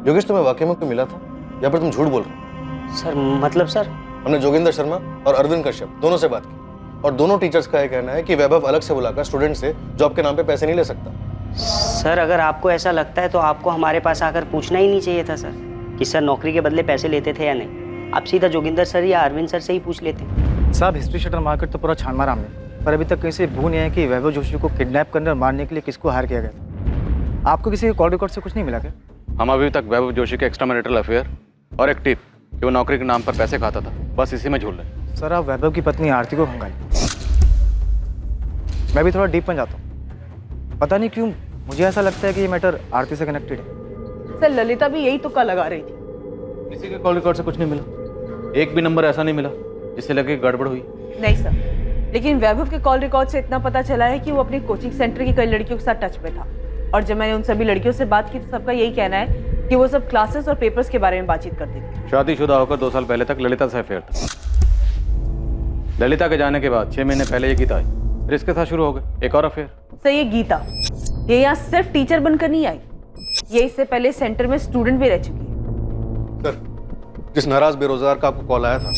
योगेश, तुम्हें वाकई में कोई मिला था या फिर तुम झूठ बोल रहे हो? सर मतलब सर, हमने जोगिंदर शर्मा और अरविंद कश्यप दोनों से बात की, और दोनों टीचर्स का यह कहना है कि वैभव अलग से बुलाकर स्टूडेंट से जॉब के नाम पे पैसे नहीं ले सकता। सर अगर आपको ऐसा लगता है तो आपको हमारे पास आकर पूछना ही नहीं चाहिए था सर कि सर नौकरी के बदले पैसे लेते थे या नहीं। आप सीधा जोगिंदर सर या अरविंद सर से ही पूछ लेते। साहब, हिस्ट्री शटर मार्केट तो पूरा छान मारा हमने, पर अभी तक कहीं से भू नहीं है कि वैभव जोशी को किडनैप करने और मारने के लिए किसको हायर किया गया था। आपको किसी कॉल रिकॉर्ड से कुछ नहीं मिला क्या? हम अभी तक वैभव जोशी के एक्स्ट्रा मैरिटल अफेयर और एक टिप कि वो नौकरी के नाम पर पैसे खाता था, बस इसी में झूल रहे। सर, आप वैभव की पत्नी आरती को खंगालिए। मैं भी थोड़ा डीप में जाता हूँ, पता नहीं क्यों मुझे ऐसा लगता है कि ये मैटर आरती से कनेक्टेड है। सर ललिता भी यही तुक्का लगा रही थी। किसी के कॉल रिकॉर्ड से कुछ नहीं मिला, एक भी नंबर ऐसा नहीं मिला जिससे लगे गड़बड़ हुई। नहीं सर, लेकिन वैभव के कॉल रिकॉर्ड से इतना पता चला है कि वो अपनी कोचिंग सेंटर की कई लड़कियों के साथ टच में था, और जब मैंने उन सभी लड़कियों से बात की तो सबका यही कहना है कि वो सब क्लासेस और पेपर्स के बारे में बातचीत करती थी। शादीशुदा होकर 2 साल पहले तक ललिता से अफेयर था। ललिता के जाने के बाद 6 महीने पहले ये गीता आई, फिर इसके साथ शुरू हो गए एक और अफेयर। सर ये गीता, ये यहाँ सिर्फ टीचर बनकर नहीं आई, ये इससे पहले सेंटर में स्टूडेंट भी रह चुकी है। सर, जिस नाराज बेरोजगार का आपको कॉल आया था,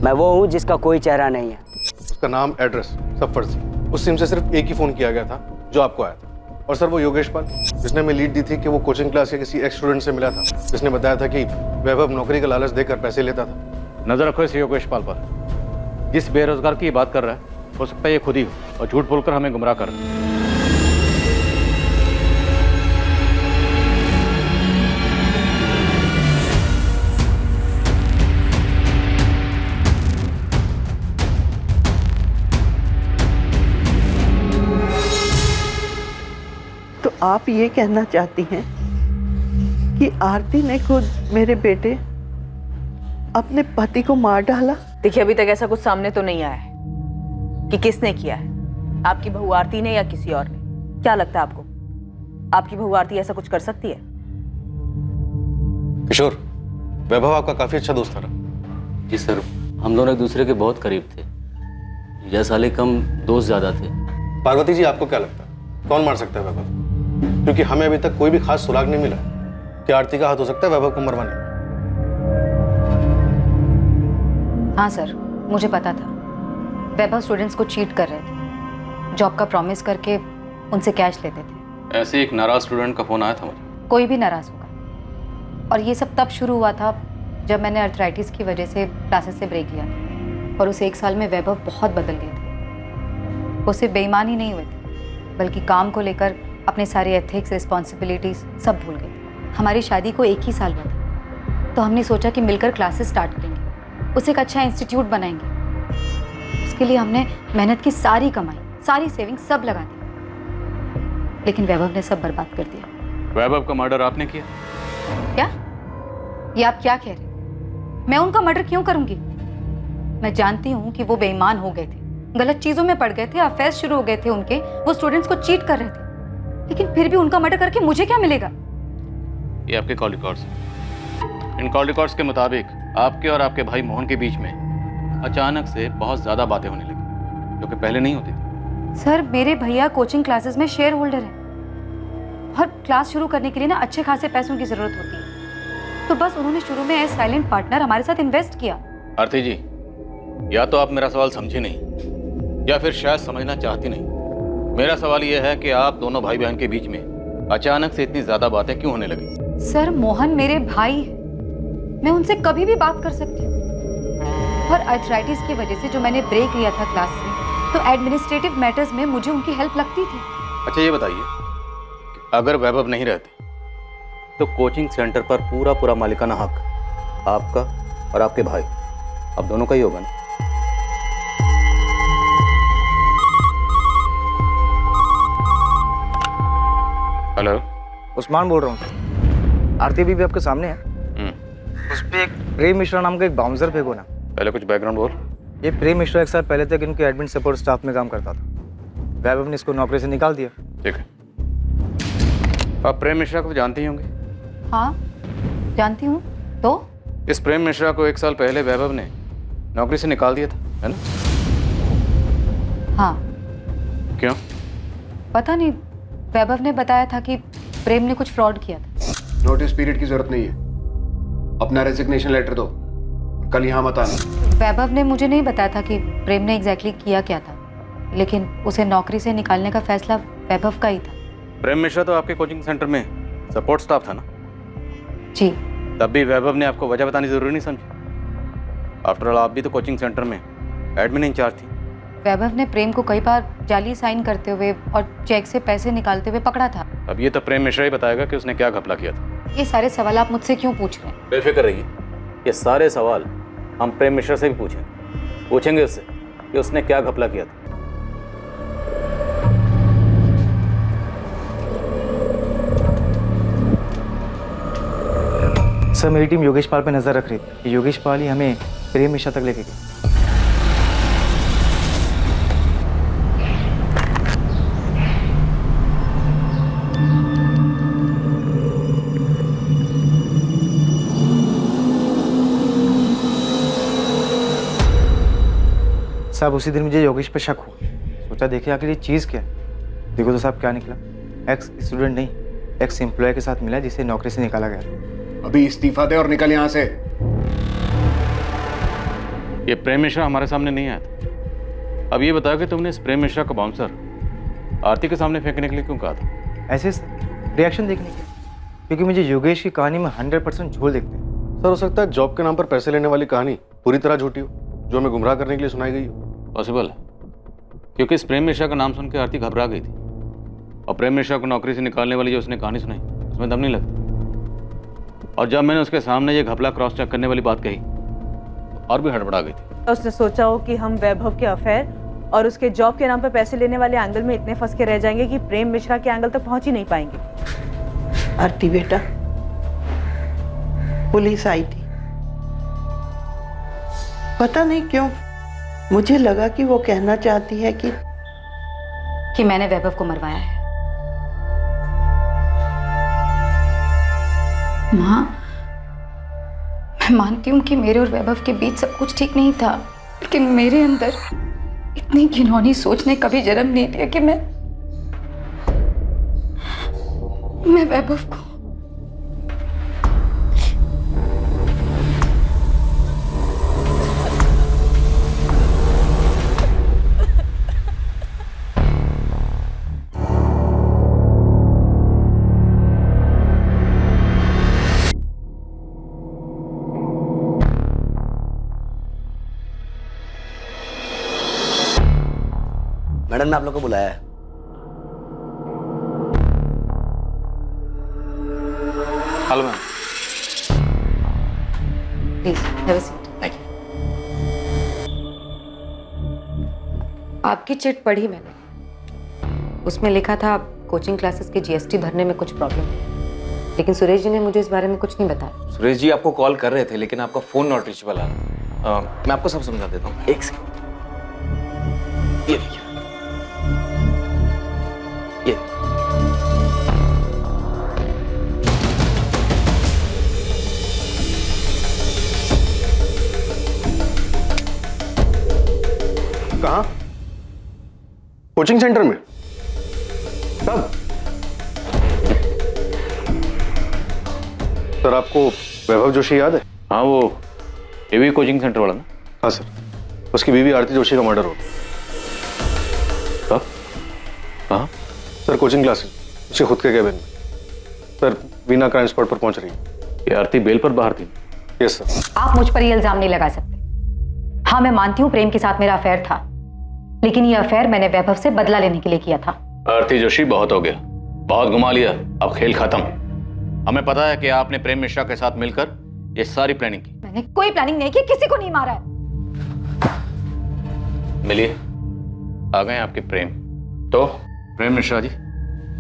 मैं वो हूँ जिसका कोई चेहरा नहीं है। उसका नाम, एड्रेस सब फर्जी। उस सिम से सिर्फ एक ही फोन किया गया था जो आपको आया था। और सर वो योगेश पाल, जिसने हमें लीड दी थी कि वो कोचिंग क्लास के किसी एक्स स्टूडेंट से मिला था, जिसने बताया था कि वैभव नौकरी का लालच देकर पैसे लेता था। नजर रखो इस योगेश पाल पर। जिस बेरोजगार की बात कर रहा है हो सकता है ये खुद ही हो और झूठ बोलकर हमें गुमराह कर रहा है। तो आप ये कहना चाहती हैं कि आरती ने खुद मेरे बेटे अपने पति को मार डाला? देखिए अभी तक ऐसा कुछ सामने तो नहीं आया है कि किसने किया है, आपकी बहू आरती ने या किसी और ने। क्या लगता है आपको, आपकी बहू आरती ऐसा कुछ कर सकती है? किशोर, वैभव आपका काफी अच्छा दोस्त था। जी सर, हम दोनों एक दूसरे के बहुत करीब थे। जीजा साले कम दोस्त ज्यादा थे। पार्वती जी, आपको क्या लगता है कौन मार सकता है वैभव? क्योंकि हमें अभी तक कोई भी खास सुराग नहीं मिला कि आरती का हाथ हो सकता है वैभव को मरवाने में। हाँ सर, मुझे पता था वैभव स्टूडेंट्स को चीट कर रहे थे, जॉब का प्रॉमिस करके उनसे कैश लेते थे। ऐसे एक नाराज स्टूडेंट का फोन आया था मुझे। कोई भी नाराज होगा। और ये सब तब शुरू हुआ था जब मैंने अर्थराइटिस की वजह से क्लासेस से ब्रेक लिया था। और उस एक साल में वैभव बहुत बदल गए थे। वो सिर्फ बेईमान ही नहीं हुए थे, बल्कि काम को लेकर अपने सारे एथिक्स, रिस्पॉन्सिबिलिटीज सब भूल गए थे। हमारी शादी को 1 ही साल हुआ था, तो हमने सोचा कि मिलकर क्लासेस स्टार्ट करेंगे, उसे एक अच्छा इंस्टीट्यूट बनाएंगे। उसके लिए हमने मेहनत की सारी कमाई, सारी सेविंग सब लगा दी, लेकिन वैभव ने सब बर्बाद कर दिया। वैभव का मर्डर आपने किया? क्या? ये आप क्या कह रहे? मैं उनका मर्डर क्यों करूंगी? मैं जानती हूँ कि वो बेईमान हो गए थे, गलत चीजों में पड़ गए थे, अफेयर शुरू हो गए थे उनके, वो स्टूडेंट्स को चीट कर रहे थे, लेकिन फिर भी उनका मर्डर करके मुझे क्या मिलेगा? ये आपके कॉल रिकॉर्ड्स। इन कॉल रिकॉर्ड्स के मुताबिक आपके और आपके भाई मोहन के बीच में अचानक से बहुत ज्यादा बातें होने लगी, जो कि पहले नहीं होती थी। सर, मेरे भैया कोचिंग क्लासेस में शेयर होल्डर हैं और क्लास शुरू करने के लिए ना अच्छे खासे पैसों की जरूरत होती है, तो बस उन्होंने शुरू में एज साइलेंट पार्टनर हमारे साथ इन्वेस्ट किया। आरती जी, या तो आप मेरा सवाल समझे नहीं या फिर शायद समझना चाहती नहीं। मेरा सवाल यह है कि आप दोनों भाई बहन के बीच में अचानक से इतनी ज्यादा बातें क्यों होने लगी? सर, मोहन मेरे भाई है, मैं उनसे कभी भी बात कर सकती हूँ। और अर्थराइटिस की वजह से जो मैंने ब्रेक लिया था क्लास से, तो एडमिनिस्ट्रेटिव मैटर्स में मुझे उनकी हेल्प लगती थी। अच्छा ये बताइए कि अगर वैभव नहीं रहते तो कोचिंग सेंटर पर पूरा मालिकाना हक आपका और आपके भाई, आप दोनों का ही होगा ना? हेलो, उस्मान बोल रहा हूँ सर। आरती भी आपके सामने है। उस पे एक प्रेम मिश्रा नाम का एक बाउंसर फेंको ना। पहले कुछ बैकग्राउंड बोल। ये प्रेम मिश्रा 1 साल पहले तक इनके एडमिन सपोर्ट स्टाफ में काम करता था। वैभव ने इसको नौकरी से निकाल दिया। ठीक है, आप प्रेम मिश्रा को तो जानते ही होंगे? हाँ, जानती हूँ। तो इस प्रेम मिश्रा को 1 साल पहले वैभव ने नौकरी से निकाल दिया था, है ना? हाँ। क्यों? पता नहीं, वैभव ने बताया था कि प्रेम ने कुछ फ्रॉड किया था। नोटिस पीरियड की जरूरत नहीं है, अपना रेजिग्नेशन लेटर दो, कल यहाँ मत आना। वैभव ने मुझे नहीं बताया था कि प्रेम ने एग्जैक्टली किया क्या था, लेकिन उसे नौकरी से निकालने का फैसला वैभव का ही था। प्रेम मिश्रा तो आपके कोचिंग सेंटर में सपोर्ट स्टाफ था ना? जी। तब भी वैभव ने आपको वजह बतानी जरूरी नहीं समझी? आफ्टर ऑल आप भी तो कोचिंग सेंटर में एडमिन इंचार्ज थी। वैभव ने प्रेम को कई बार जाली साइन करते हुए और चेक से पैसे निकालते हुए पकड़ा था। अब ये तो प्रेम मिश्रा ही बताएगा कि उसने क्या घपला किया था। ये सारे सवाल आप मुझसे क्यों पूछ रहे हैं? बेफिक्र रहिए, ये सारे सवाल हम प्रेम मिश्रा से भी पूछेंगे उससे कि उसने क्या घपला किया था। सर, मेरी टीम योगेश पाल पे नजर रख रही थी। योगेश पाल ही हमें प्रेम मिश्रा तक लेके गए। साहब, उसी दिन मुझे योगेश पे शक हुआ। सोचा देखे आखिर ये चीज़ क्या है। देखो तो साहब क्या निकला, एक्स स्टूडेंट नहीं, एक्स एम्प्लॉय के साथ मिला जिसे नौकरी से निकाला गया। अभी इस्तीफा दे और निकल यहाँ से। ये प्रेम मिश्रा हमारे सामने नहीं आया था। अब ये बताओ कि तुमने इस प्रेम मिश्रा का बाउंसर आरती के सामने फेंकने के लिए क्यों कहा था? ऐसे रिएक्शन देखने के, क्योंकि मुझे योगेश की कहानी में 100% झोल देखते हैं। सर हो सकता है जॉब के नाम पर पैसे लेने वाली कहानी पूरी तरह झूठी हो, जो हमें गुमराह करने के लिए सुनाई गई हो। पॉसिबल है, क्योंकि इस प्रेम मिश्रा का नाम सुन के आरती घबरा गई थी, और प्रेम मिश्रा को नौकरी से निकालने वाली जो उसने कहानी सुनाई उसमें दम नहीं लगता। और जब मैंने उसके सामने ये घपला क्रॉस चेक करने वाली बात कही तो और भी हड़बड़ा गई थी। उसने सोचा हो कि हम वैभव के अफेयर और उसके जॉब के नाम पर पैसे लेने वाले एंगल में इतने फंस के रह जाएंगे कि प्रेम मिश्रा के एंगल तक पहुंच ही नहीं पाएंगे। आरती बेटा, पुलिस आई थी, पता नहीं क्यों मुझे लगा कि वो कहना चाहती है कि मैंने वैभव को मरवाया है। माँ, मैं मानती हूँ कि मेरे और वैभव के बीच सब कुछ ठीक नहीं था, लेकिन मेरे अंदर इतनी घिनौनी सोच ने कभी जन्म नहीं दिया कि मैं वैभव को मैडम ने आप लोग को बुलाया है। Hello ma'am. Please have a seat. Thank you. आपकी चिट पढ़ी मैंने, उसमें लिखा था कोचिंग क्लासेस के जीएसटी भरने में कुछ प्रॉब्लम है, लेकिन सुरेश जी ने मुझे इस बारे में कुछ नहीं बताया। सुरेश जी आपको कॉल कर रहे थे, लेकिन आपका फोन नॉट रीचेबल आ रहा। मैं आपको सब समझा देता हूँ, एक सेकंड। ये देखिए, ये कहाँ? कोचिंग सेंटर में? कब? सर आपको वैभव जोशी याद है? हाँ, वो एवी कोचिंग सेंटर वाला ना? हाँ सर, उसकी बीवी आरती जोशी का मर्डर हो गया। कब? कहाँ? सर कोचिंग क्लासेस, उसके खुद के केबिन में। सर वीना क्राइम स्पॉट पर पहुंच रही है। ये आरती बेल पर बाहर थी? Yes sir. आप मुझ पर ये इल्जाम नहीं लगा सकते। हाँ, मैं मानती हूँ प्रेम के साथ मेरा अफेयर था, लेकिन ये अफेयर मैंने वैभव से बदला लेने के लिए किया था। आरती जोशी, बहुत हो गया, बहुत घुमा लिया, अब खेल खत्म। हमें पता है कि आपने प्रेम मिश्रा के साथ मिलकर ये सारी प्लानिंग की। मैंने कोई प्लानिंग नहीं की, किसी को नहीं मारा है। मिलिए, आ गए आपके प्रेम। तो प्रेम मिश्रा जी,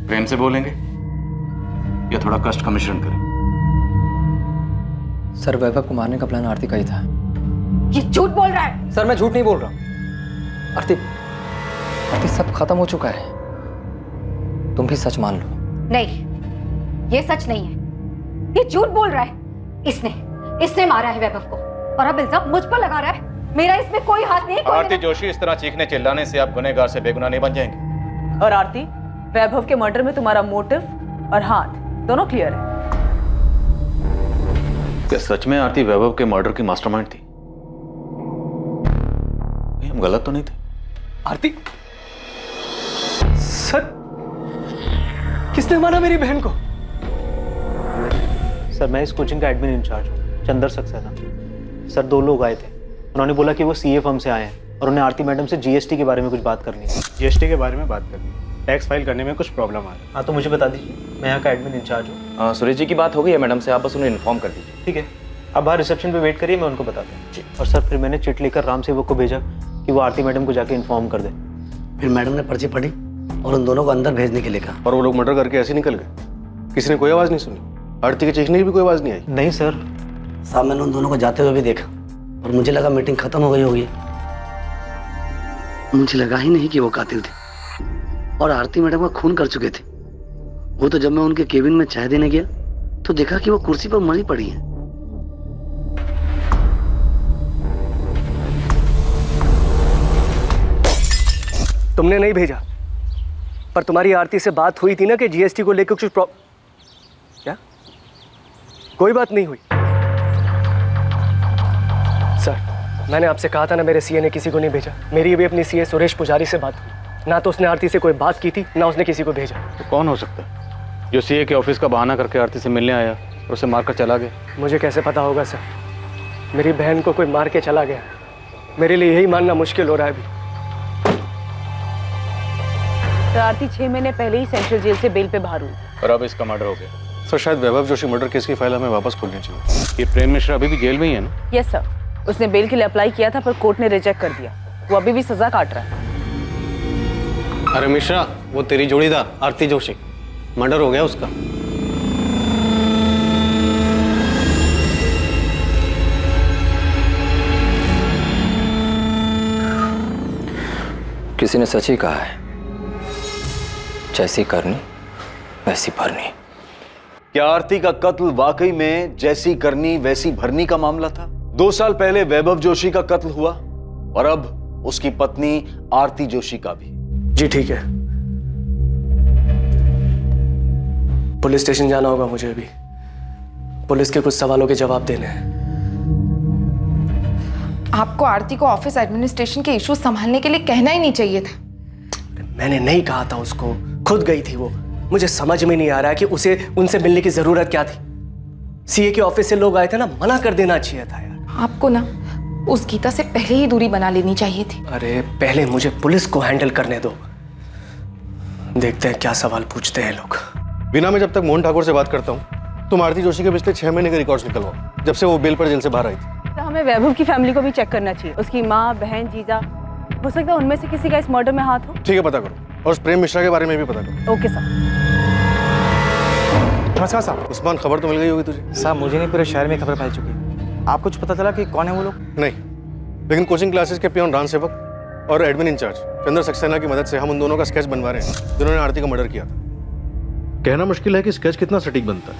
प्रेम से बोलेंगे या थोड़ा कष्ट का मिश्रण करें? सर वैभव को मारने का प्लान आरती का ही था। ये झूठ बोल रहा है। सर मैं झूठ नहीं बोल रहा। आरती, आरती सब खत्म हो चुका है, तुम भी सच मान लो। नहीं, ये सच नहीं है, ये झूठ बोल रहा है। इसने मारा है वैभव को, और अब इल्जाम मुझ पर लगा रहा है। मेरा इसमें कोई हाथ नहीं है। आरती जोशी, इस तरह चीखने चिल्लाने से आप गुनहगार से बेगुनाह नहीं बन जाएंगे। और आरती, वैभव के मर्डर में तुम्हारा मोटिव और हाथ दोनों क्लियर है। क्या सच में आरती वैभव के मर्डर की मास्टरमाइंड थी? हम गलत तो नहीं थे? आरती, सर किसने मारा मेरी बहन को? सर मैं इस कोचिंग का एडमिन इंचार्ज हूँ, चंदर सक्सेना। सर 2 लोग आए थे, उन्होंने बोला कि वो सीए फर्म से आए हैं और उन्हें आरती मैडम से जीएसटी के बारे में कुछ बात करनी है। जीएसटी के बारे में बात करनी है, टैक्स फाइल करने में कुछ प्रॉब्लम आ रहा है। हाँ तो मुझे बता दीजिए, मैं यहाँ का एडमिन इंचार्ज हूँ। सुरेश जी की बात हो गई है मैडम से, आप बस उन्हें इन्फॉर्म कर दीजिए। ठीक है, आप बाहर रिसेप्शन पे वेट करिए, मैं उनको बताता हूँ जी। और सर फिर मैंने चिट लेकर राम सेवक को भेजा कि वो आरती मैडम को जाके इन्फॉर्म कर दे। फिर मैडम ने पर्ची पढ़ी और उन दोनों को अंदर भेजने के लिए कहा। और वो लोग मर्डर करके ऐसे निकल गए, किसी ने कोई आवाज नहीं सुनी? आरती के चीखने की भी कोई आवाज नहीं आई? नहीं सर। साहब मैंने उन दोनों को जाते हुए भी देखा और मुझे लगा मीटिंग खत्म हो गई होगी। मुझे लगा ही नहीं कि वो कातिल थे और आरती मैडम का खून कर चुके थे। वो तो जब मैं उनके केबिन में चाय देने गया तो देखा कि वो कुर्सी पर मरी पड़ी है। तुमने नहीं भेजा, पर तुम्हारी आरती से बात हुई थी ना कि जीएसटी को लेकर कुछ क्या? कोई बात नहीं हुई। सर, मैंने आपसे कहा था ना, मेरे सीए ने किसी को नहीं भेजा। मेरी भी अपनी सीए सुरेश पुजारी से बात हुई, ना तो उसने आरती से कोई बात की थी, ना उसने किसी को भेजा। तो कौन हो सकता है जो सीए के ऑफिस का बहाना करके आरती से मिलने आया और उसे मारकर चला गया? मुझे कैसे पता होगा सर? मेरी बहन को कोई मार के चला गया। मेरे लिए यही मानना मुश्किल हो रहा है अभी। तो आरती 6 महीने पहले ही सेंट्रल जेल से बेल पे बाहर हुई और अब इसका मर्डर हो गया। सर शायद वैभव जोशी मर्डर केस की फाइल हमें वापस खोलनी चाहिए। ये प्रेम मिश्रा अभी भी जेल में ही है ना? यस सर, उसने बेल के लिए अप्लाई किया था पर कोर्ट ने रिजेक्ट कर दिया। वो अभी भी सजा काट रहा है। अरे मिश्रा, वो तेरी जोड़ीदार आरती जोशी, मर्डर हो गया उसका। किसी ने सच ही कहा है, जैसी करनी वैसी भरनी। क्या आरती का कत्ल वाकई में जैसी करनी वैसी भरनी का मामला था? 2 साल पहले वैभव जोशी का कत्ल हुआ और अब उसकी पत्नी आरती जोशी का भी। जी ठीक है, पुलिस स्टेशन जाना होगा मुझे अभी। पुलिस के कुछ सवालों के जवाब देने हैं। आपको आरती को ऑफिस एडमिनिस्ट्रेशन के इश्यूज संभालने के लिए कहना ही नहीं चाहिए था। मैंने नहीं कहा था उसको, खुद गई थी वो। मुझे समझ में नहीं आ रहा है कि उसे उनसे मिलने की जरूरत क्या थी। सीए के ऑफिस से लोग आए थे ना, मना कर देना चाहिए था यार। आपको ना उस गीता से पहले ही दूरी बना लेनी चाहिए थी। अरे पहले मुझे पुलिस को हैंडल करने दो, देखते हैं क्या सवाल पूछते हैं लोग। बिना मैं जब तक मोहन ठाकुर से बात करता हूँ, तुम आरती जोशी के पिछले 6 महीने के रिकॉर्ड्स निकलवाओ, जब से वो बेल पर जेल से बाहर आई थी। तो हमें वैभव की फैमिली को भी चेक करना चाहिए। उसकी माँ, बहन, जीजा, हो सकता है उनमें से किसी का इस मर्डर में हाथ हो। ठीक है, पता करो, और उस प्रेम मिश्रा के बारे में भी पता करो। Okay sir. नमस्कार साहब। उस्मान, खबर तो मिल गई होगी तुझे? साहब मुझे नहीं, पूरे शहर में खबर फैल चुकी है। आपको कुछ पता चला कि कौन है वो लोग? नहीं, लेकिन कोचिंग क्लासेस के पियोन राम सेवक और एडमिन इंचार्ज चंद्र सक्सेना की मदद से हम उन दोनों का स्केच बनवा रहे हैं जिन्होंने आरती का मर्डर किया था। कहना मुश्किल है कि स्केच कितना सटीक बनता है,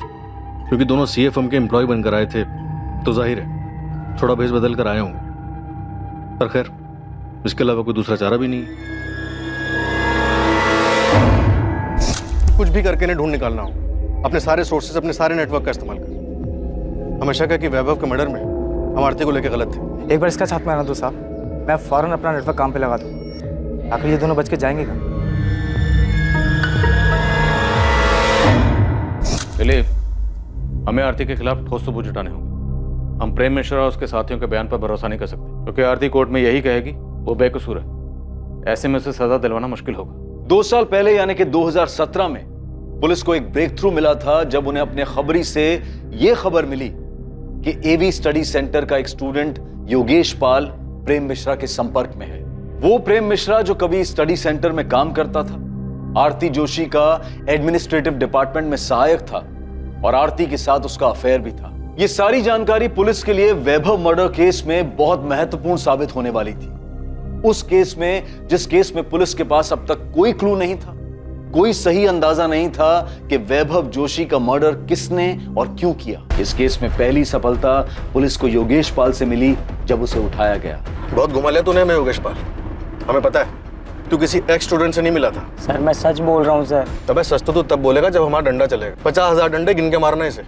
क्योंकि दोनों सीए फर्म के एम्प्लॉय बनकर आए थे, तो जाहिर है थोड़ा भेस बदल कर आए होंगे। पर खैर, इसके अलावा कोई दूसरा चारा भी नहीं है। कुछ भी करके इन्हें ढूंढ निकालना हो, अपने सारे सोर्सेज, अपने सारे नेटवर्क का इस्तेमाल कर। हमेशा कहा कि वैभव के मर्डर में हम आरती को लेकर गलत थे। एक बार इसका साथ में आना दो साहब, मैं फौरन अपना नेटवर्क काम पे लगा दूँ। आखिर ये दोनों बच के जाएंगे कहाँ? दिलीप, हमें आरती के खिलाफ ठोस सबूत जुटाने होंगे। हम प्रेम मिश्रा और उसके साथियों के बयान पर भरोसा नहीं कर सकते, क्योंकि आरती कोर्ट में यही कहेगी वो बेकसूर है। ऐसे में उसे सजा दिलवाना मुश्किल होगा। 2 साल पहले यानी कि 2017 में पुलिस को एक ब्रेक थ्रू मिला था, जब उन्हें अपने खबरी से यह खबर मिली कि एवी स्टडी सेंटर का एक स्टूडेंट योगेश पाल प्रेम मिश्रा के संपर्क में है। वो प्रेम मिश्रा जो कभी स्टडी सेंटर में काम करता था, आरती जोशी का एडमिनिस्ट्रेटिव डिपार्टमेंट में सहायक था और आरती के साथ उसका अफेयर भी था। ये सारी जानकारी पुलिस के लिए वैभव मर्डर केस में बहुत महत्वपूर्ण साबित होने वाली थी। उस केस में, जिस केस में पुलिस के पास अब तक कोई क्लू नहीं था, कोई सही अंदाजा नहीं था कि वैभव जोशी का मर्डर किसने और क्यों किया। इस केस में पहली सफलता पुलिस को योगेश पाल से मिली जब उसे उठाया गया। बहुत घुमा लिया तूने हमें योगेश पाल, हमें पता है तू किसी एक्स स्टूडेंट से नहीं मिला था। सर मैं सच बोल रहा हूँ सर। अबे सच तो तू तब बोलेगा जब हमारा डंडा चलेगा। 50,000 डंडे गिन के मारना इसे।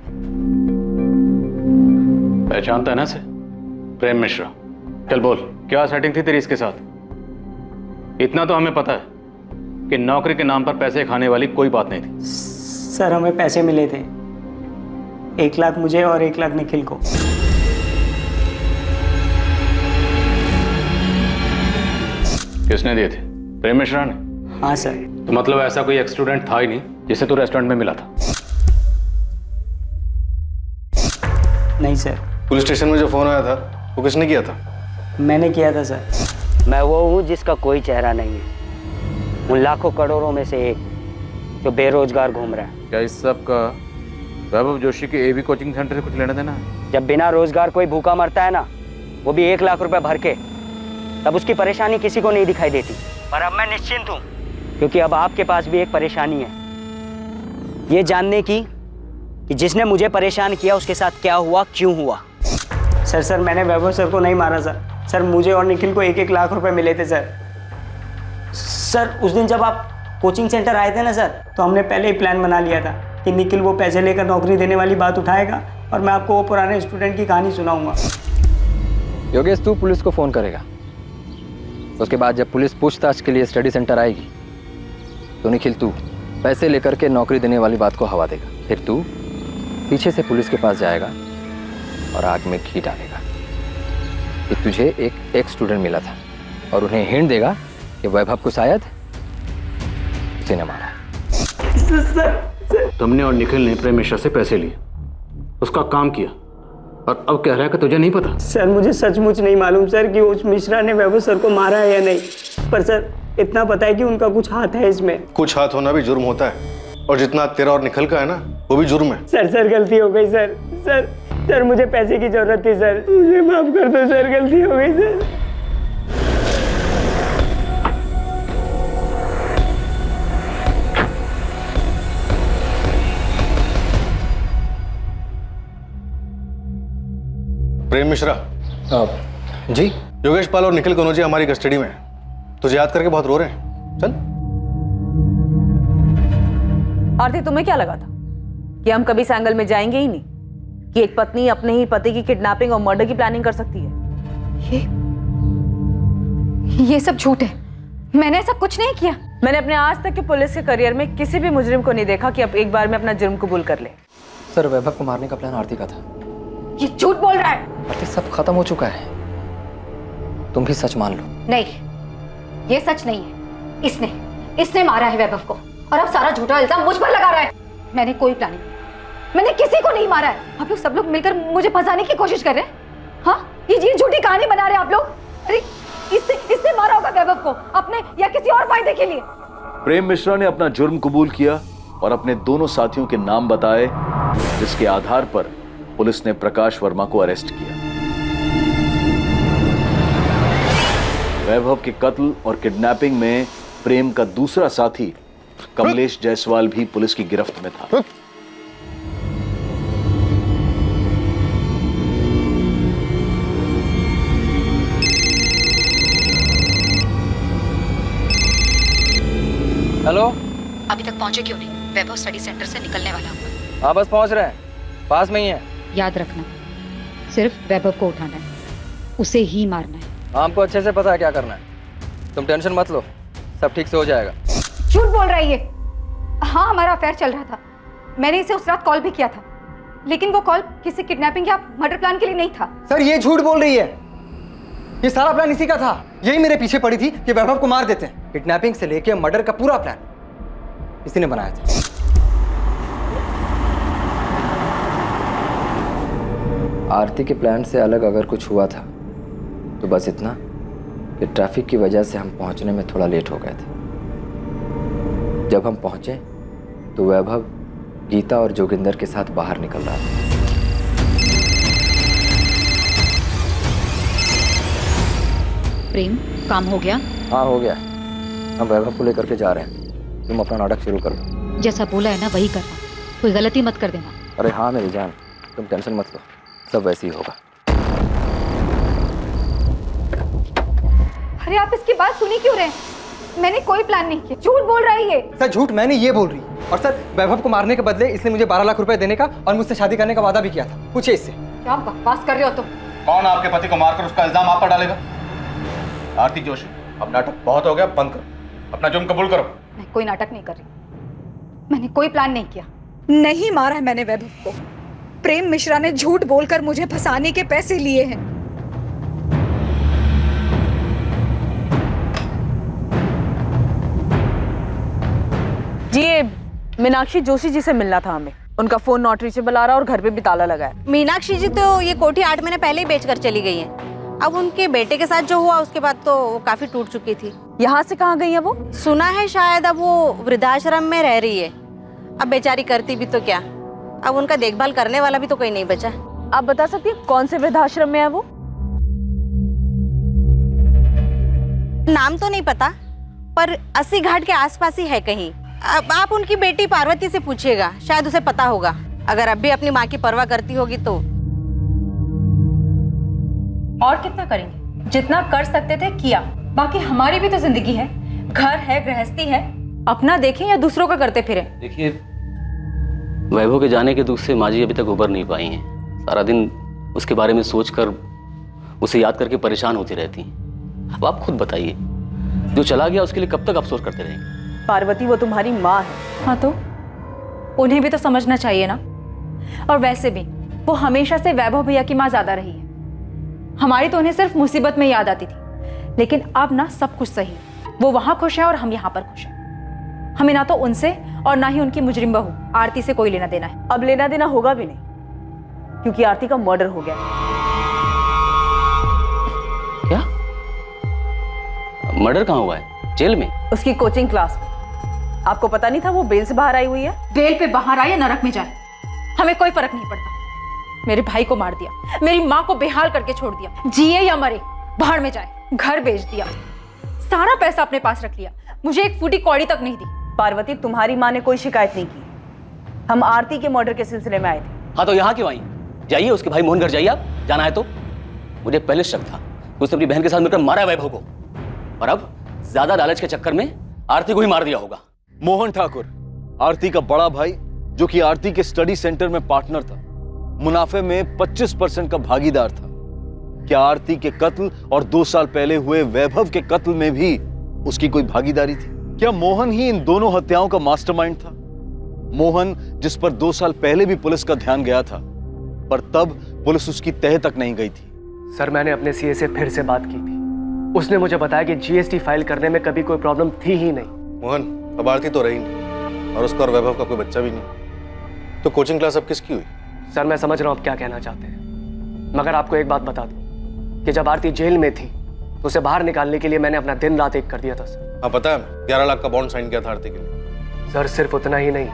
पहचानता है ना इसे? प्रेम मिश्रा। चल बोल, क्या सेटिंग थी तेरी इसके साथ? इतना तो हमें पता है कि नौकरी के नाम पर पैसे खाने वाली कोई बात नहीं थी। सर हमें पैसे मिले थे, 1 लाख मुझे और 1 लाख निखिल को। किसने दिए थे? प्रेम मिश्रा ने? हाँ सर। तो मतलब ऐसा कोई एक्स स्टूडेंट था ही नहीं जिसे तू रेस्टोरेंट में मिला था? नहीं सर। पुलिस स्टेशन में जो फोन आया था वो किसने किया था? मैंने किया था सर। मैं वो हूँ जिसका कोई चेहरा नहीं है, उन लाखों करोड़ों में से एक जो बेरोजगार घूम रहा है। क्या इस सब का वैभव जोशी के एवी कोचिंग सेंटर से कुछ लेना देना है? जब बिना रोजगार कोई भूखा मरता है ना, वो भी 1 लाख रुपए भर के, तब उसकी परेशानी किसी को नहीं दिखाई देती। पर अब मैं निश्चिंत हूँ, क्योंकि अब आपके पास भी एक परेशानी है, ये जानने की कि जिसने मुझे परेशान किया उसके साथ क्या हुआ, क्यों हुआ। सर मैंने वैभव सर को नहीं मारा सर। सर मुझे और निखिल को 1-1 लाख रुपए मिले थे सर। सर उस दिन जब आप कोचिंग सेंटर आए थे ना सर, तो हमने पहले ही प्लान बना लिया था कि निखिल वो पैसे लेकर नौकरी देने वाली बात उठाएगा और मैं आपको वो पुराने स्टूडेंट की कहानी सुनाऊंगा। योगेश, तू पुलिस को फ़ोन करेगा। उसके बाद जब पुलिस पूछताछ के लिए स्टडी सेंटर आएगी तो निखिल तू पैसे लेकर के नौकरी देने वाली बात को हवा देगा। फिर तू पीछे से पुलिस के पास जाएगा और आग में घी डालेगा कि तुझे एक स्टूडेंट मिला था और उन्हें हिंट देगा कि वैभव को शायद उसी ने मारा। तुमने और निखिल ने प्रेम मिश्रा से पैसे लिए, उसका काम किया और अब कह रहा है कि तुझे नहीं पता। सर मुझे सचमुच नहीं मालूम सर कि उस मिश्रा ने वैभव सर को मारा है या नहीं, पर सर इतना पता है कि उनका कुछ हाथ है इसमें। कुछ हाथ होना भी जुर्म होता है और जितना तेरा और निखिल का है ना वो भी जुर्म है। सर गलती हो गई सर। सर मुझे पैसे की जरूरत थी सर, मुझे माफ कर दो सर, गलती हो गई सर। प्रेम मिश्रा। जी। योगेश पाल और निखिल कनौजिया हमारी कस्टडी में है। तुझे याद करके बहुत रो रहे हैं। चल। आरती, तुम्हें क्या लगा था कि हम कभी इस एंगल में जाएंगे ही नहीं, कि एक पत्नी अपने ही पति की किडनैपिंग और मर्डर की प्लानिंग कर सकती है? ये सब झूठ है, मैंने ऐसा कुछ नहीं किया। मैंने अपने आज तक के पुलिस के करियर में किसी भी मुजरिम को नहीं देखा कि अब एक बार में अपना जुर्म कबूल कर ले। सर वैभव को मारने का प्लान आरती का था। ये झूठ बोल रहा है। आरती सब खत्म हो चुका है, तुम भी सच मान लो। नहीं, ये सच नहीं है। इसने मारा है वैभव को और अब सारा झूठा इल्जाम मुझ पर लगा रहा है। मैंने कोई प्लानिंग, मैंने किसी को नहीं मारा है। आप लोग सब लोग मिलकर मुझे फंसाने की कोशिश कर रहे हैं। हाँ, ये झूठी कहानी बना रहे हैं आप लोग। अरे इसने मारा होगा वैभव को अपने या किसी और फायदे के लिए। प्रेम मिश्रा ने अपना जुर्म कबूल किया और अपने दोनों साथियों के नाम बताए, जिसके आधार पर पुलिस ने प्रकाश वर्मा को अरेस्ट किया। वैभव के कत्ल और किडनैपिंग में प्रेम का दूसरा साथी कमलेश जायसवाल भी पुलिस की गिरफ्त में था। हेलो। अभी तक पहुंचे क्यों नहीं? वैभव स्टडी सेंटर से निकलने वाला हूँ। हाँ बस पहुंच रहे हैं, पास में ही है। याद रखना, सिर्फ वैभव को उठाना है, उसे ही मारना है। हमको अच्छे से पता है क्या करना है, तुम टेंशन मत लो, सब ठीक से हो जाएगा। झूठ बोल रहा है ये। हाँ, हमारा अफेयर चल रहा था। मैंने इसे उस रात कॉल भी किया था, लेकिन वो कॉल किसी किडनैपिंग या मर्डर प्लान के लिए नहीं था। सर ये झूठ बोल रही है, ये सारा प्लान इसी का था। यही मेरे पीछे पड़ी थी कि वैभव को मार देते हैं। किडनैपिंग से लेके मर्डर का पूरा प्लान इसी ने बनाया था। आरती के प्लान से अलग अगर कुछ हुआ था तो बस इतना कि ट्रैफिक की वजह से हम पहुंचने में थोड़ा लेट हो गए थे। जब हम पहुंचे तो वैभव गीता और जोगिंदर के साथ बाहर निकल रहा था। प्रेम, काम हो गया? हाँ हो गया, हम वैभव को लेकर के जा रहे हैं। तुम अपना नाटक शुरू कर दो। जैसा बोला है ना वही करना, कोई गलती मत कर देना। अरे हाँ मेरी जान, तुम टेंशन मत लो, सब वैसे ही होगा। अरे आप इसकी बात सुनी क्यों रहे हैं? मैंने कोई प्लान नहीं किया। झूठ बोल रहा है ये। सर झूठ मैंने ये बोल रही है। और सर वैभव को मारने के बदले इसने मुझे 12 लाख रुपए देने का और मुझसे शादी करने का वादा भी किया था। पूछिए इससे। क्या बकवास कर रहे हो तुम? कौन आपके पति को मारकर उसका इल्जाम आप पर डालेगा? आरती जोशी, अब नाटक बहुत हो गया, बंद करो, अपना जुर्म कबूल करो। मैं कोई नाटक नहीं कर रही, मैंने कोई प्लान नहीं किया। नहीं मारा है मैंने वैभव को। प्रेम मिश्रा ने झूठ बोलकर मुझे फंसाने के पैसे लिए हैं। जी, ये मीनाक्षी जोशी जी से मिलना था हमें। उनका फोन नॉट रीचेबल आ रहा और घर पे भी ताला लगा है। मीनाक्षी जी तो ये कोठी 8 महीने पहले ही बेचकर चली गई हैं। अब उनके बेटे के साथ जो हुआ उसके बाद तो वो काफी टूट चुकी थी। यहाँ से कहाँ गई है वो? सुना है शायद अब वो वृद्धाश्रम में रह रही है। अब बेचारी करती भी तो क्या, अब उनका देखभाल करने वाला भी तो कोई नहीं बचा। आप बता सकती हैं कौन से वृद्धाश्रम में है वो? नाम तो नहीं पता, पर 80 घाट के आसपास ही है कहीं। अब आप उनकी बेटी पार्वती से पूछिएगा, शायद उसे पता होगा। अगर अब भी अपनी माँ की परवाह करती होगी तो। और कितना करेंगे? जितना कर सकते थे किया, बाकी हमारी भी तो जिंदगी है। घर है, गृहस्थी है, अपना देखें या दूसरों का करते फिरे। देखिए, वैभव के जाने के दुख से माँ जी अभी तक उबर नहीं पाई हैं। सारा दिन उसके बारे में सोचकर, उसे याद करके परेशान होती रहती हैं। अब आप खुद बताइए, जो चला गया उसके लिए कब तक अफसोस करते रहेंगे? पार्वती, वो तुम्हारी माँ है। हाँ, तो उन्हें भी तो समझना चाहिए ना। और वैसे भी वो हमेशा से वैभव भैया की माँ ज्यादा रही है। हमारी तो उन्हें सिर्फ मुसीबत में याद आती थी, लेकिन अब ना सब कुछ सही है। वो वहां खुश है और हम यहाँ पर खुश हैं। हमें ना तो उनसे और ना ही उनकी मुजरिम बहू आरती से कोई लेना देना है। अब लेना देना होगा भी नहीं, क्योंकि आरती का मर्डर हो गया। क्या? मर्डर कहाँ हुआ है? जेल में? उसकी कोचिंग क्लास में। आपको पता नहीं था वो बेल से बाहर आई हुई है? बेल पे बाहर आए या नरक में जाए, हमें कोई फर्क नहीं पड़ता। मेरे भाई को मार दिया, मेरी माँ को बेहाल करके छोड़ दिया, जिए या मरे बाहर में जाए, घर बेच दिया, सारा पैसा अपने पास रख लिया, मुझे एक फूटी कौड़ी तक नहीं दी। पार्वती, तुम्हारी माँ ने कोई शिकायत नहीं की। हम आरती के मर्डर के सिलसिले में आए थे। हाँ, तो यहाँ क्यों आई? जाइए, उसके भाई मोहन घर जाइए, आप जाना है तो। मुझे पहले शक था उसने अपनी बहन के साथ मिलकर मारा वैभव को, और अब ज्यादा लालच के चक्कर में आरती को ही मार दिया होगा। मोहन ठाकुर, आरती का बड़ा भाई, जो कि आरती के स्टडी सेंटर में पार्टनर था, मुनाफे में 25% का भागीदार था। क्या आरती के कत्ल और 2 साल पहले हुए वैभव के कत्ल में भी उसकी कोई भागीदारी थी? क्या मोहन ही इन दोनों हत्याओं का मास्टरमाइंड था? मोहन, जिस पर 2 साल पहले भी पुलिस का ध्यान गया था, पर तब पुलिस उसकी तह तक नहीं गई थी। सर, मैंने अपने सीए से फिर से बात की थी। उसने मुझे बताया कि जीएसटी फाइल करने में कभी कोई प्रॉब्लम थी ही नहीं। मोहन, अब आरती तो रही नहीं, और उसका और वैभव का कोई बच्चा भी नहीं, तो कोचिंग क्लास अब किसकी हुई? सर, मैं समझ रहा हूँ आप क्या कहना चाहते हैं, मगर आपको एक बात बता दूं कि जब आरती जेल में थी तो उसे बाहर निकालने के लिए मैंने अपना दिन रात एक कर दिया था सर। हाँ पता है, 11 लाख का बॉन्ड साइन किया था आरती के लिए। सर, सिर्फ उतना ही नहीं,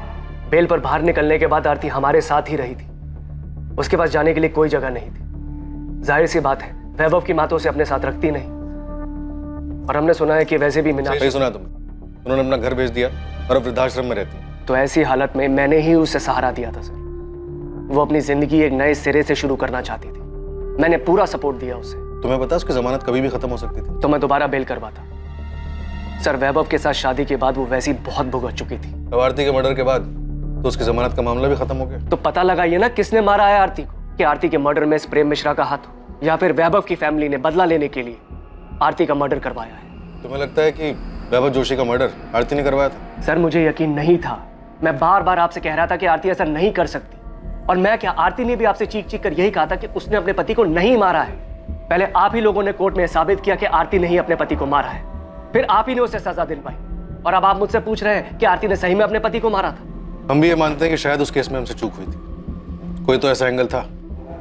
बेल पर बाहर निकलने के बाद आरती हमारे साथ ही रही थी। उसके पास जाने के लिए कोई जगह नहीं थी। जाहिर सी बात है, वैभव की माँ तो उसे अपने साथ रखती नहीं, और हमने सुना है कि वैसे भी मीना। सही सुना तुमने, उन्होंने अपना घर बेच दिया और अब वृद्धाश्रम में रहती है। तो ऐसी हालत में मैंने ही उसे सहारा दिया था सर। वो अपनी जिंदगी एक नए सिरे से शुरू करना चाहती थी, मैंने पूरा सपोर्ट दिया उसे। तुम्हें पता उसकी जमानत कभी भी खत्म हो सकती थी। तो मैं दोबारा बेल करवाता। सर, वैभव के साथ शादी के बाद वो वैसी बहुत भुगत चुकी थी। अब आरती के मर्डर के बाद तो उसकी जमानत का मामला भी खत्म हो गया। तो पता लगाइए ना किसने मारा है आरती को, कि आरती के मर्डर में प्रेम मिश्रा का हाथ हो, या फिर वैभव की फैमिली ने बदला लेने के लिए आरती का मर्डर करवाया है। तुम्हें लगता है कि वैभव जोशी का मर्डर आरती ने करवाया था? सर, मुझे यकीन नहीं था। मैं बार बार आपसे कह रहा था कि आरती ऐसा नहीं कर सकती, और मैं क्या, आरती ने भी आपसे चीख चीख कर यही कहा था कि उसने अपने पति को नहीं मारा है। पहले आप ही लोगों ने कोर्ट में साबित किया कि आरती ने ही अपने पति को मारा है, फिर आप ही ने उसे सजा दिलवाई, और अब आप मुझसे पूछ रहे हैं कि आरती ने सही में अपने पति को मारा था। हम भी ये मानते हैं कि शायद उस केस में हमसे चूक हुई थी। कोई तो ऐसा एंगल था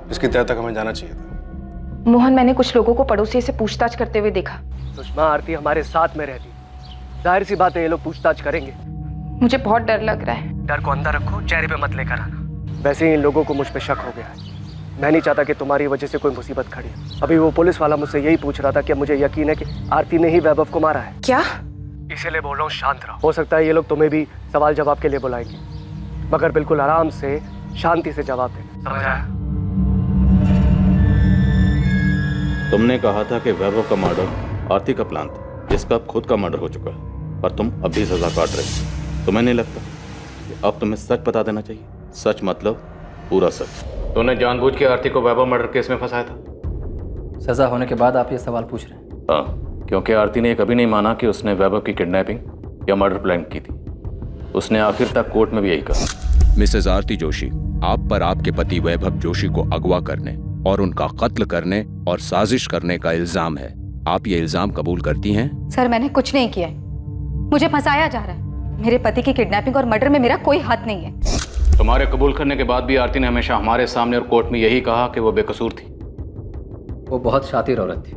जिसकी तह तक हमें जाना चाहिए था। मोहन, मैंने कुछ लोगों को पड़ोसी से पूछताछ करते हुए देखा। सुषमा, आरती हमारे साथ में रहती, जाहिर सी बात है ये लोग पूछताछ करेंगे। मुझे बहुत डर लग रहा है। डर को अंदर रखो, चेहरे पे मत लेकर आना। वैसे ही इन लोगों को मुझ पे शक हो गया है। मैं नहीं चाहता कि तुम्हारी वजह से कोई मुसीबत खड़ी। अभी वो पुलिस वाला मुझसे यही पूछ रहा था कि मुझे यकीन है कि आरती ने ही वैभव को मारा है। क्या? इसीलिए बोल रहा हूँ शांत रहो। हो सकता है ये लोग तुम्हें भी सवाल जवाब के लिए बुलाएंगे, मगर बिल्कुल आराम से, शांति से जवाब देना, समझ आया? तुमने कहा था कि वैभव का मर्डर आरती का प्लान था, जिसका अब खुद का मर्डर हो चुका है, पर तुम अभी सजा काट रहे हो। तुम्हें नहीं लगता कि अब तुम्हें सच बता देना चाहिए? सच मतलब पूरा सच। तूने जानबूझ के आरती को वैभव मर्डर केस में फंसाया था? सजा होने के बाद आप ये सवाल पूछ रहे हैं? हाँ, क्योंकि आरती ने कभी नहीं माना कि उसने वैभव की किडनैपिंग या मर्डर प्लान की थी। उसने आखिर तक कोर्ट में भी यही कहा। मिसेस आरती जोशी, आप पर आपके पति वैभव जोशी को अगवा करने और उनका कत्ल करने और साजिश करने का इल्जाम है। आप ये इल्जाम कबूल करती हैं? सर, मैंने कुछ नहीं किया है, मुझे फंसाया जा रहा है। मेरे पति की किडनैपिंग और मर्डर में मेरा कोई हाथ नहीं है। तुम्हारे कबूल करने के बाद भी आरती ने हमेशा हमारे सामने और कोर्ट में यही कहा कि वो बेकसूर थी। वो बहुत शातिर औरत थी,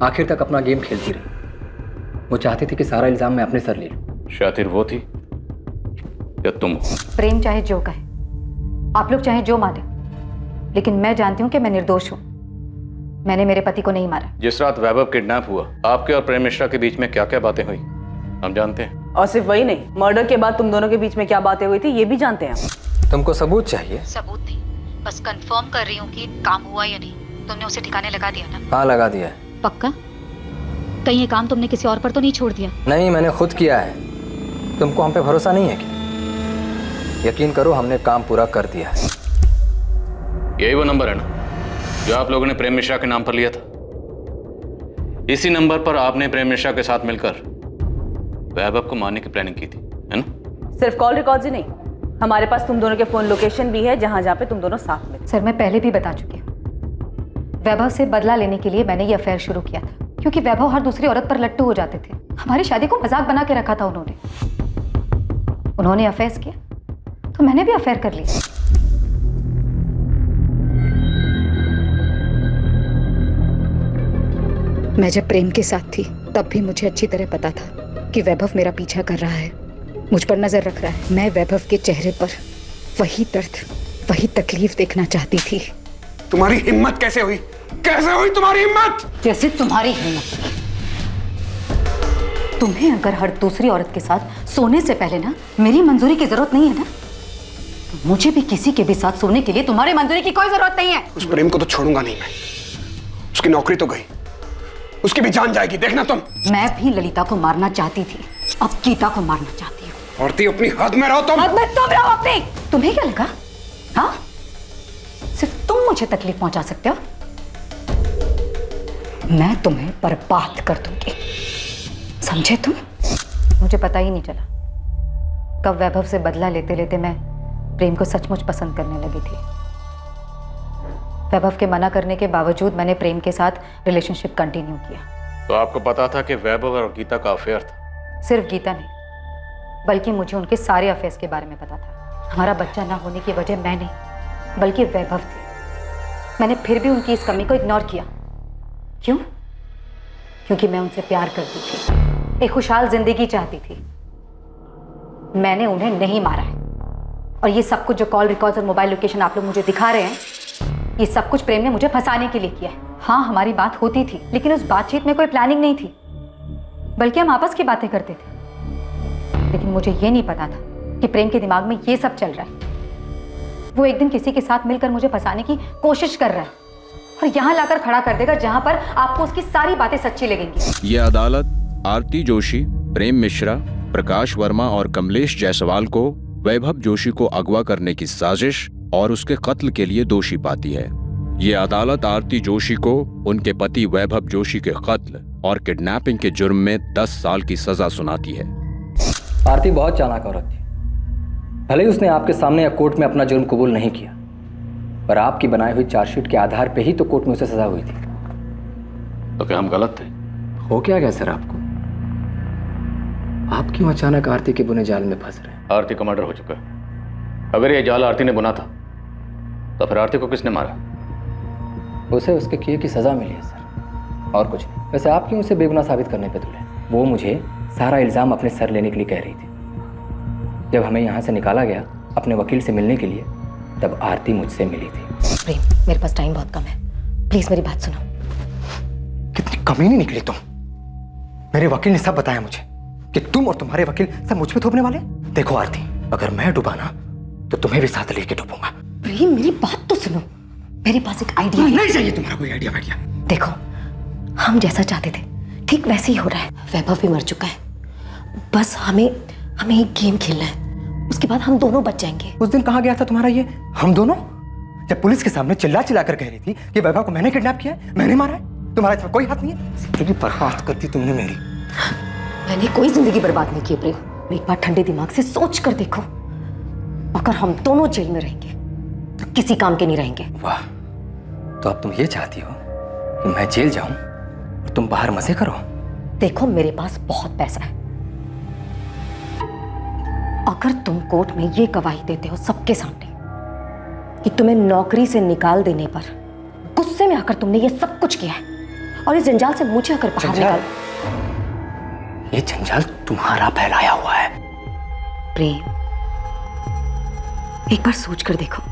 आखिर तक अपना गेम खेलती रही। वो चाहती थी कि सारा इल्जाम मैं अपने सर ले लूं। शातिर वो थी या तुम? प्रेम चाहे जो कहे, आप लोग चाहे जो माने, लेकिन मैं जानती हूँ कि मैं निर्दोष हूँ। मैंने मेरे पति को नहीं मारा। जिस रात वैभव किडनैप हुआ, आपके और प्रेम मिश्रा के बीच में क्या क्या बातें हुई हम जानते हैं। और सिर्फ वही नहीं, मर्डर के बाद तुम दोनों के बीच में क्या बातें हुई थी ये भी जानते हैं हम। तुमको सबूत चाहिए? सबूत नहीं, बस कंफर्म कर रही हूँ कि काम हुआ या नहीं। तुमने उसे ठिकाने लगा दिया ना? हाँ, लगा दिया है। पक्का? कहीं ये काम तुमने किसी और पर तो नहीं छोड़ दिया? नहीं, मैंने खुद किया है। तुमको हम पे भरोसा नहीं है क्या? यकीन करो, हमने काम पूरा कर दिया है। यही वो नंबर है ना जो आप लोगों ने प्रेम मिश्रा के नाम पर लिया था? इसी नंबर पर आपने प्रेम मिश्रा के साथ मिलकर वैभव को मारने की प्लानिंग की थी, है ना? सिर्फ कॉल रिकॉर्ड्स ही नहीं, हमारे पास तुम दोनों के फोन लोकेशन भी है जहां जहां पे तुम दोनों साथ में थे। सर, मैं पहले भी बता चुकी हूँ, वैभव से बदला लेने के लिए मैंने ये अफेयर शुरू किया था, क्योंकि वैभव हर दूसरी औरत पर लट्टू हो जाते थे। हमारी शादी को मजाक बना के रखा था उन्होंने अफेयर्स किया तो मैंने भी अफेयर कर लिया। मैं जब प्रेम के साथ थी तब भी मुझे अच्छी तरह पता था कि वैभव मेरा पीछा कर रहा है, मुझ पर नजर रख रहा है। मैं वैभव के चेहरे पर वही दर्द, वही तकलीफ देखना चाहती थी। तुम्हारी हिम्मत कैसे हुई? कैसे हुई तुम्हारी हिम्मत? जैसे तुम्हारी हिम्मत। तुम्हें अगर हर दूसरी औरत के साथ सोने से पहले ना मेरी मंजूरी की जरूरत नहीं है ना, तो मुझे भी किसी के भी साथ सोने के लिए तुम्हारी मंजूरी की कोई जरूरत नहीं है। उस प्रेम को तो छोड़ूंगा नहीं मैं। उसकी नौकरी तो गई, उसकी भी जान जाएगी, देखना तुम। मैं भी ललिता को मारना चाहती थी, अब गीता को मारना चाहती हूँ। औरती अपनी हद में रहो तुम। हद में तुम रहो अपनी। तुम्हें क्या लगा? हाँ, सिर्फ तुम मुझे तकलीफ पहुंचा सकते हो? मैं तुम्हें बर्बाद कर दूंगी, समझे तुम? मुझे पता ही नहीं चला कब वैभव से बदला लेते लेते मैं प्रेम को सचमुच पसंद करने लगी थी। वैभव के मना करने के बावजूद मैंने प्रेम के साथ रिलेशनशिप कंटिन्यू किया। तो आपको पता था कि वैभव और गीता का अफेयर था? सिर्फ गीता नहीं, बल्कि मुझे उनके सारे अफेयर्स के बारे में पता था। हमारा बच्चा ना होने की वजह मैं नहीं बल्कि वैभव थी। मैंने फिर भी उनकी इस कमी को इग्नोर किया। क्यों? क्योंकि मैं उनसे प्यार करती थी, एक खुशहाल जिंदगी चाहती थी। मैंने उन्हें नहीं मारा है, और ये सब कुछ जो कॉल रिकॉर्ड्स और मोबाइल लोकेशन आप लोग मुझे दिखा रहे हैं, ये सब कुछ प्रेम ने मुझे फंसाने के लिए किया है। हाँ, हमारी बात होती थी, लेकिन उस बातचीत में कोई प्लानिंग नहीं थी, बल्कि हम आपस की बातें करते थे। लेकिन मुझे ये नहीं पता था कि प्रेम के दिमाग में ये सब चल रहा है। वो एक दिन किसी के साथ मिलकर मुझे फंसाने की कोशिश कर रहा है और यहाँ लाकर खड़ा कर देगा जहाँ पर आपको उसकी सारी बातें सच्ची लगेंगी। ये अदालत आरती जोशी, प्रेम मिश्रा, प्रकाश वर्मा और कमलेश जायसवाल को वैभव जोशी को अगवा करने की साजिश और उसके कत्ल के लिए दोषी पाती है। ये अदालत आरती जोशी को उनके पति वैभव जोशी के कत्ल और किडनैपिंग के जुर्म में 10 साल की सजा सुनाती है। आरती बहुत चालाक औरत थी। भले ही उसने आपके सामने या कोर्ट में अपना जुर्म कबूल नहीं किया, पर आपकी बनाई हुई चार्जशीट के आधार पे ही तो कोर्ट में उसे सजा हुई थी। तो क्या हम गलत थे? हो क्या गया सर आपको? आप क्यों अचानक आरती के बुने जाल में फंस रहे हैं? आरती का मर्डर हो चुका है। अगर ये जाल आरती ने बुना था तो फिर आरती को किसने मारा? उसे उसके किए की सजा मिली है सर, और कुछ नहीं। वैसे आप क्यों उसे बेगुनाह साबित करने पे तुले? वो मुझे सारा इल्जाम अपने सर लेने के लिए कह रही थी। जब हमें यहाँ से निकाला गया अपने वकील से मिलने के लिए, तब आरती मुझसे मिली थी। प्रेम, मेरे पास टाइम बहुत कम है, प्लीज मेरी बात सुनो। कितनी कमीनी निकली तुम। मेरे वकील ने सब बताया मुझे कि तुम और तुम्हारे वकील सब मुझ पे थोपने वाले। देखो आरती, अगर मैं डूबा ना तो तुम्हें भी साथ लेके डूबूंगा। प्रेम, मेरी बात तो सुनो। मेरे पास एक आइडिया है। नहीं चाहिए तुम्हारा कोई आइडिया वाइडिया। देखो, हम जैसा चाहते थे ठीक वैसे ही हो रहा है। वैभव भी मर चुका है, बस हमें एक गेम खेलना है, उसके बाद हम दोनों बच जाएंगे। उस दिन कहाँ गया था तुम्हारा ये हम दोनों? जब पुलिस के सामने चिल्ला चिल्ला कर कह रही थी कि वैभव को मैंने किडनैप किया है, मैंने मारा है, तुम्हारा इसमें कोई हाथ नहीं है। जिंदगी बर्बाद करती तुमने मेरी। मैंने कोई जिंदगी बर्बाद नहीं की प्रेम। एक बार ठंडे दिमाग से सोच कर देखो, अगर हम दोनों जेल में रहेंगे तो किसी काम के नहीं रहेंगे। वाह, तो अब तुम ये चाहती हो कि मैं जेल जाऊं और तुम बाहर मजे करो? देखो, मेरे पास बहुत पैसा है। अगर तुम कोर्ट में ये गवाही देते हो सबके सामने कि तुम्हें नौकरी से निकाल देने पर गुस्से में आकर तुमने ये सब कुछ किया है और इस जंजाल से मुझे अगर बाहर निकाल। ये जंजाल तुम्हारा फैलाया हुआ है। प्रेम, एक बार सोच कर देखो,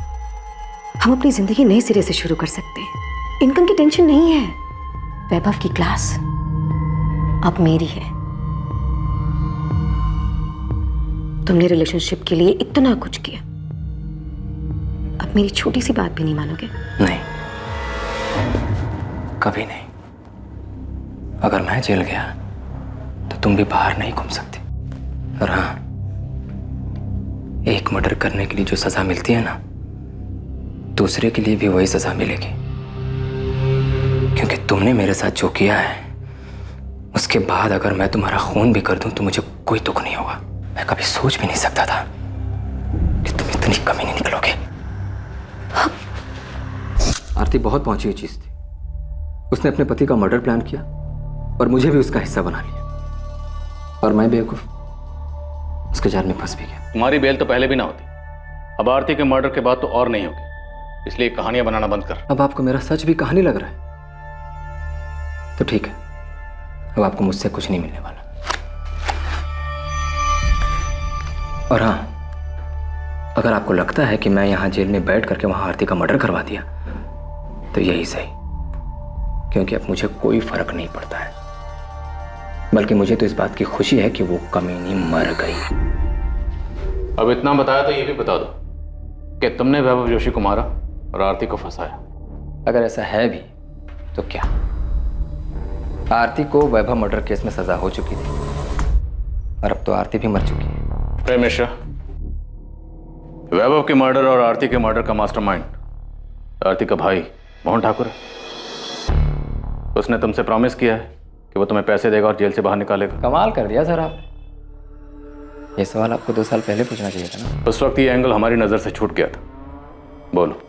हम अपनी जिंदगी नए सिरे से शुरू कर सकते हैं। इनकम की टेंशन नहीं है। वैभव की क्लास अब मेरी है। तुमने रिलेशनशिप के लिए इतना कुछ किया, अब मेरी छोटी सी बात भी नहीं मानोगे? नहीं, कभी नहीं। अगर मैं जेल गया तो तुम भी बाहर नहीं घूम सकती। और हाँ, एक मर्डर करने के लिए जो सजा मिलती है ना, दूसरे के लिए भी वही सजा मिलेगी। क्योंकि तुमने मेरे साथ जो किया है, उसके बाद अगर मैं तुम्हारा खून भी कर दूं तो मुझे कोई दुख नहीं होगा। मैं कभी सोच भी नहीं सकता था कि तुम इतनी कमीनी निकलोगे। आरती बहुत पहुंची हुई चीज थी। उसने अपने पति का मर्डर प्लान किया और मुझे भी उसका हिस्सा बना लिया, और मैं बेवकूफ उसके जाल में फंस भी गया। तुम्हारी बेल तो पहले भी ना होती, अब आरती के मर्डर के बाद तो और नहीं होगी, इसलिए कहानियां बनाना बंद कर। अब आपको मेरा सच भी कहानी लग रहा है तो ठीक है, अब आपको मुझसे कुछ नहीं मिलने वाला। और हाँ, अगर आपको लगता है कि मैं यहां जेल में बैठ करके वहां आरती का मर्डर करवा दिया तो यही सही, क्योंकि अब मुझे कोई फर्क नहीं पड़ता है। बल्कि मुझे तो इस बात की खुशी है कि वो कमीनी मर गई। अब इतना बताया तो ये भी बता दो कि तुमने वैभव जोशी को मारा और आरती को फंसाया। अगर ऐसा है भी तो क्या? आरती को वैभव मर्डर केस में सजा हो चुकी थी और अब तो आरती भी मर चुकी है। प्रेम मिश्रा, वैभव के मर्डर और आरती के मर्डर का मास्टरमाइंड आरती का भाई मोहन ठाकुर है। उसने तुमसे प्रॉमिस किया है कि वो तुम्हें पैसे देगा और जेल से बाहर निकालेगा। कमाल कर दिया सर आपने। ये सवाल आपको 2 साल पहले पूछना चाहिए था ना। उस वक्त ये एंगल हमारी नजर से छूट गया था। बोलो,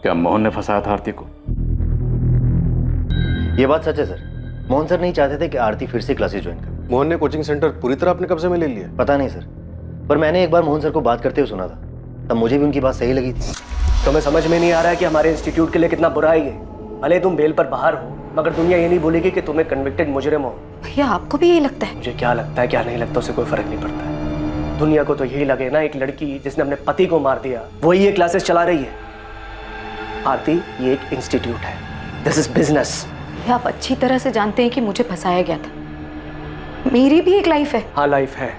क्या मोहन ने फंसाया था आरती को? ये बात सच है सर। मोहन सर नहीं चाहते थे कि आरती फिर से क्लासेस ज्वाइन करे। मोहन ने कोचिंग सेंटर पूरी तरह अपने कब्जे में ले लिया। पता नहीं सर, पर मैंने एक बार मोहन सर को बात करते हुए सुना था, तब मुझे भी उनकी बात सही लगी थी। तुम्हें समझ में नहीं आ रहा है कि हमारे इंस्टीट्यूट के लिए कितना बुरा है ये? भले तुम बेल पर बाहर हो, मगर दुनिया ये नहीं बोलेगी कि तुम्हें कन्विक्टेड मुजरिम हो। भैया आपको भी यही लगता है? मुझे क्या लगता है क्या नहीं लगता उससे कोई फर्क नहीं पड़ता है। दुनिया को तो यही लगे ना, एक लड़की जिसने अपने पति को मार दिया वही ये क्लासेस चला रही है। आरती, ये एक इंस्टीट्यूट है, दिस इज बिजनेस। आप अच्छी तरह से जानते हैं कि मुझे फंसाया गया था। मेरी भी एक लाइफ है। हाँ लाइफ है,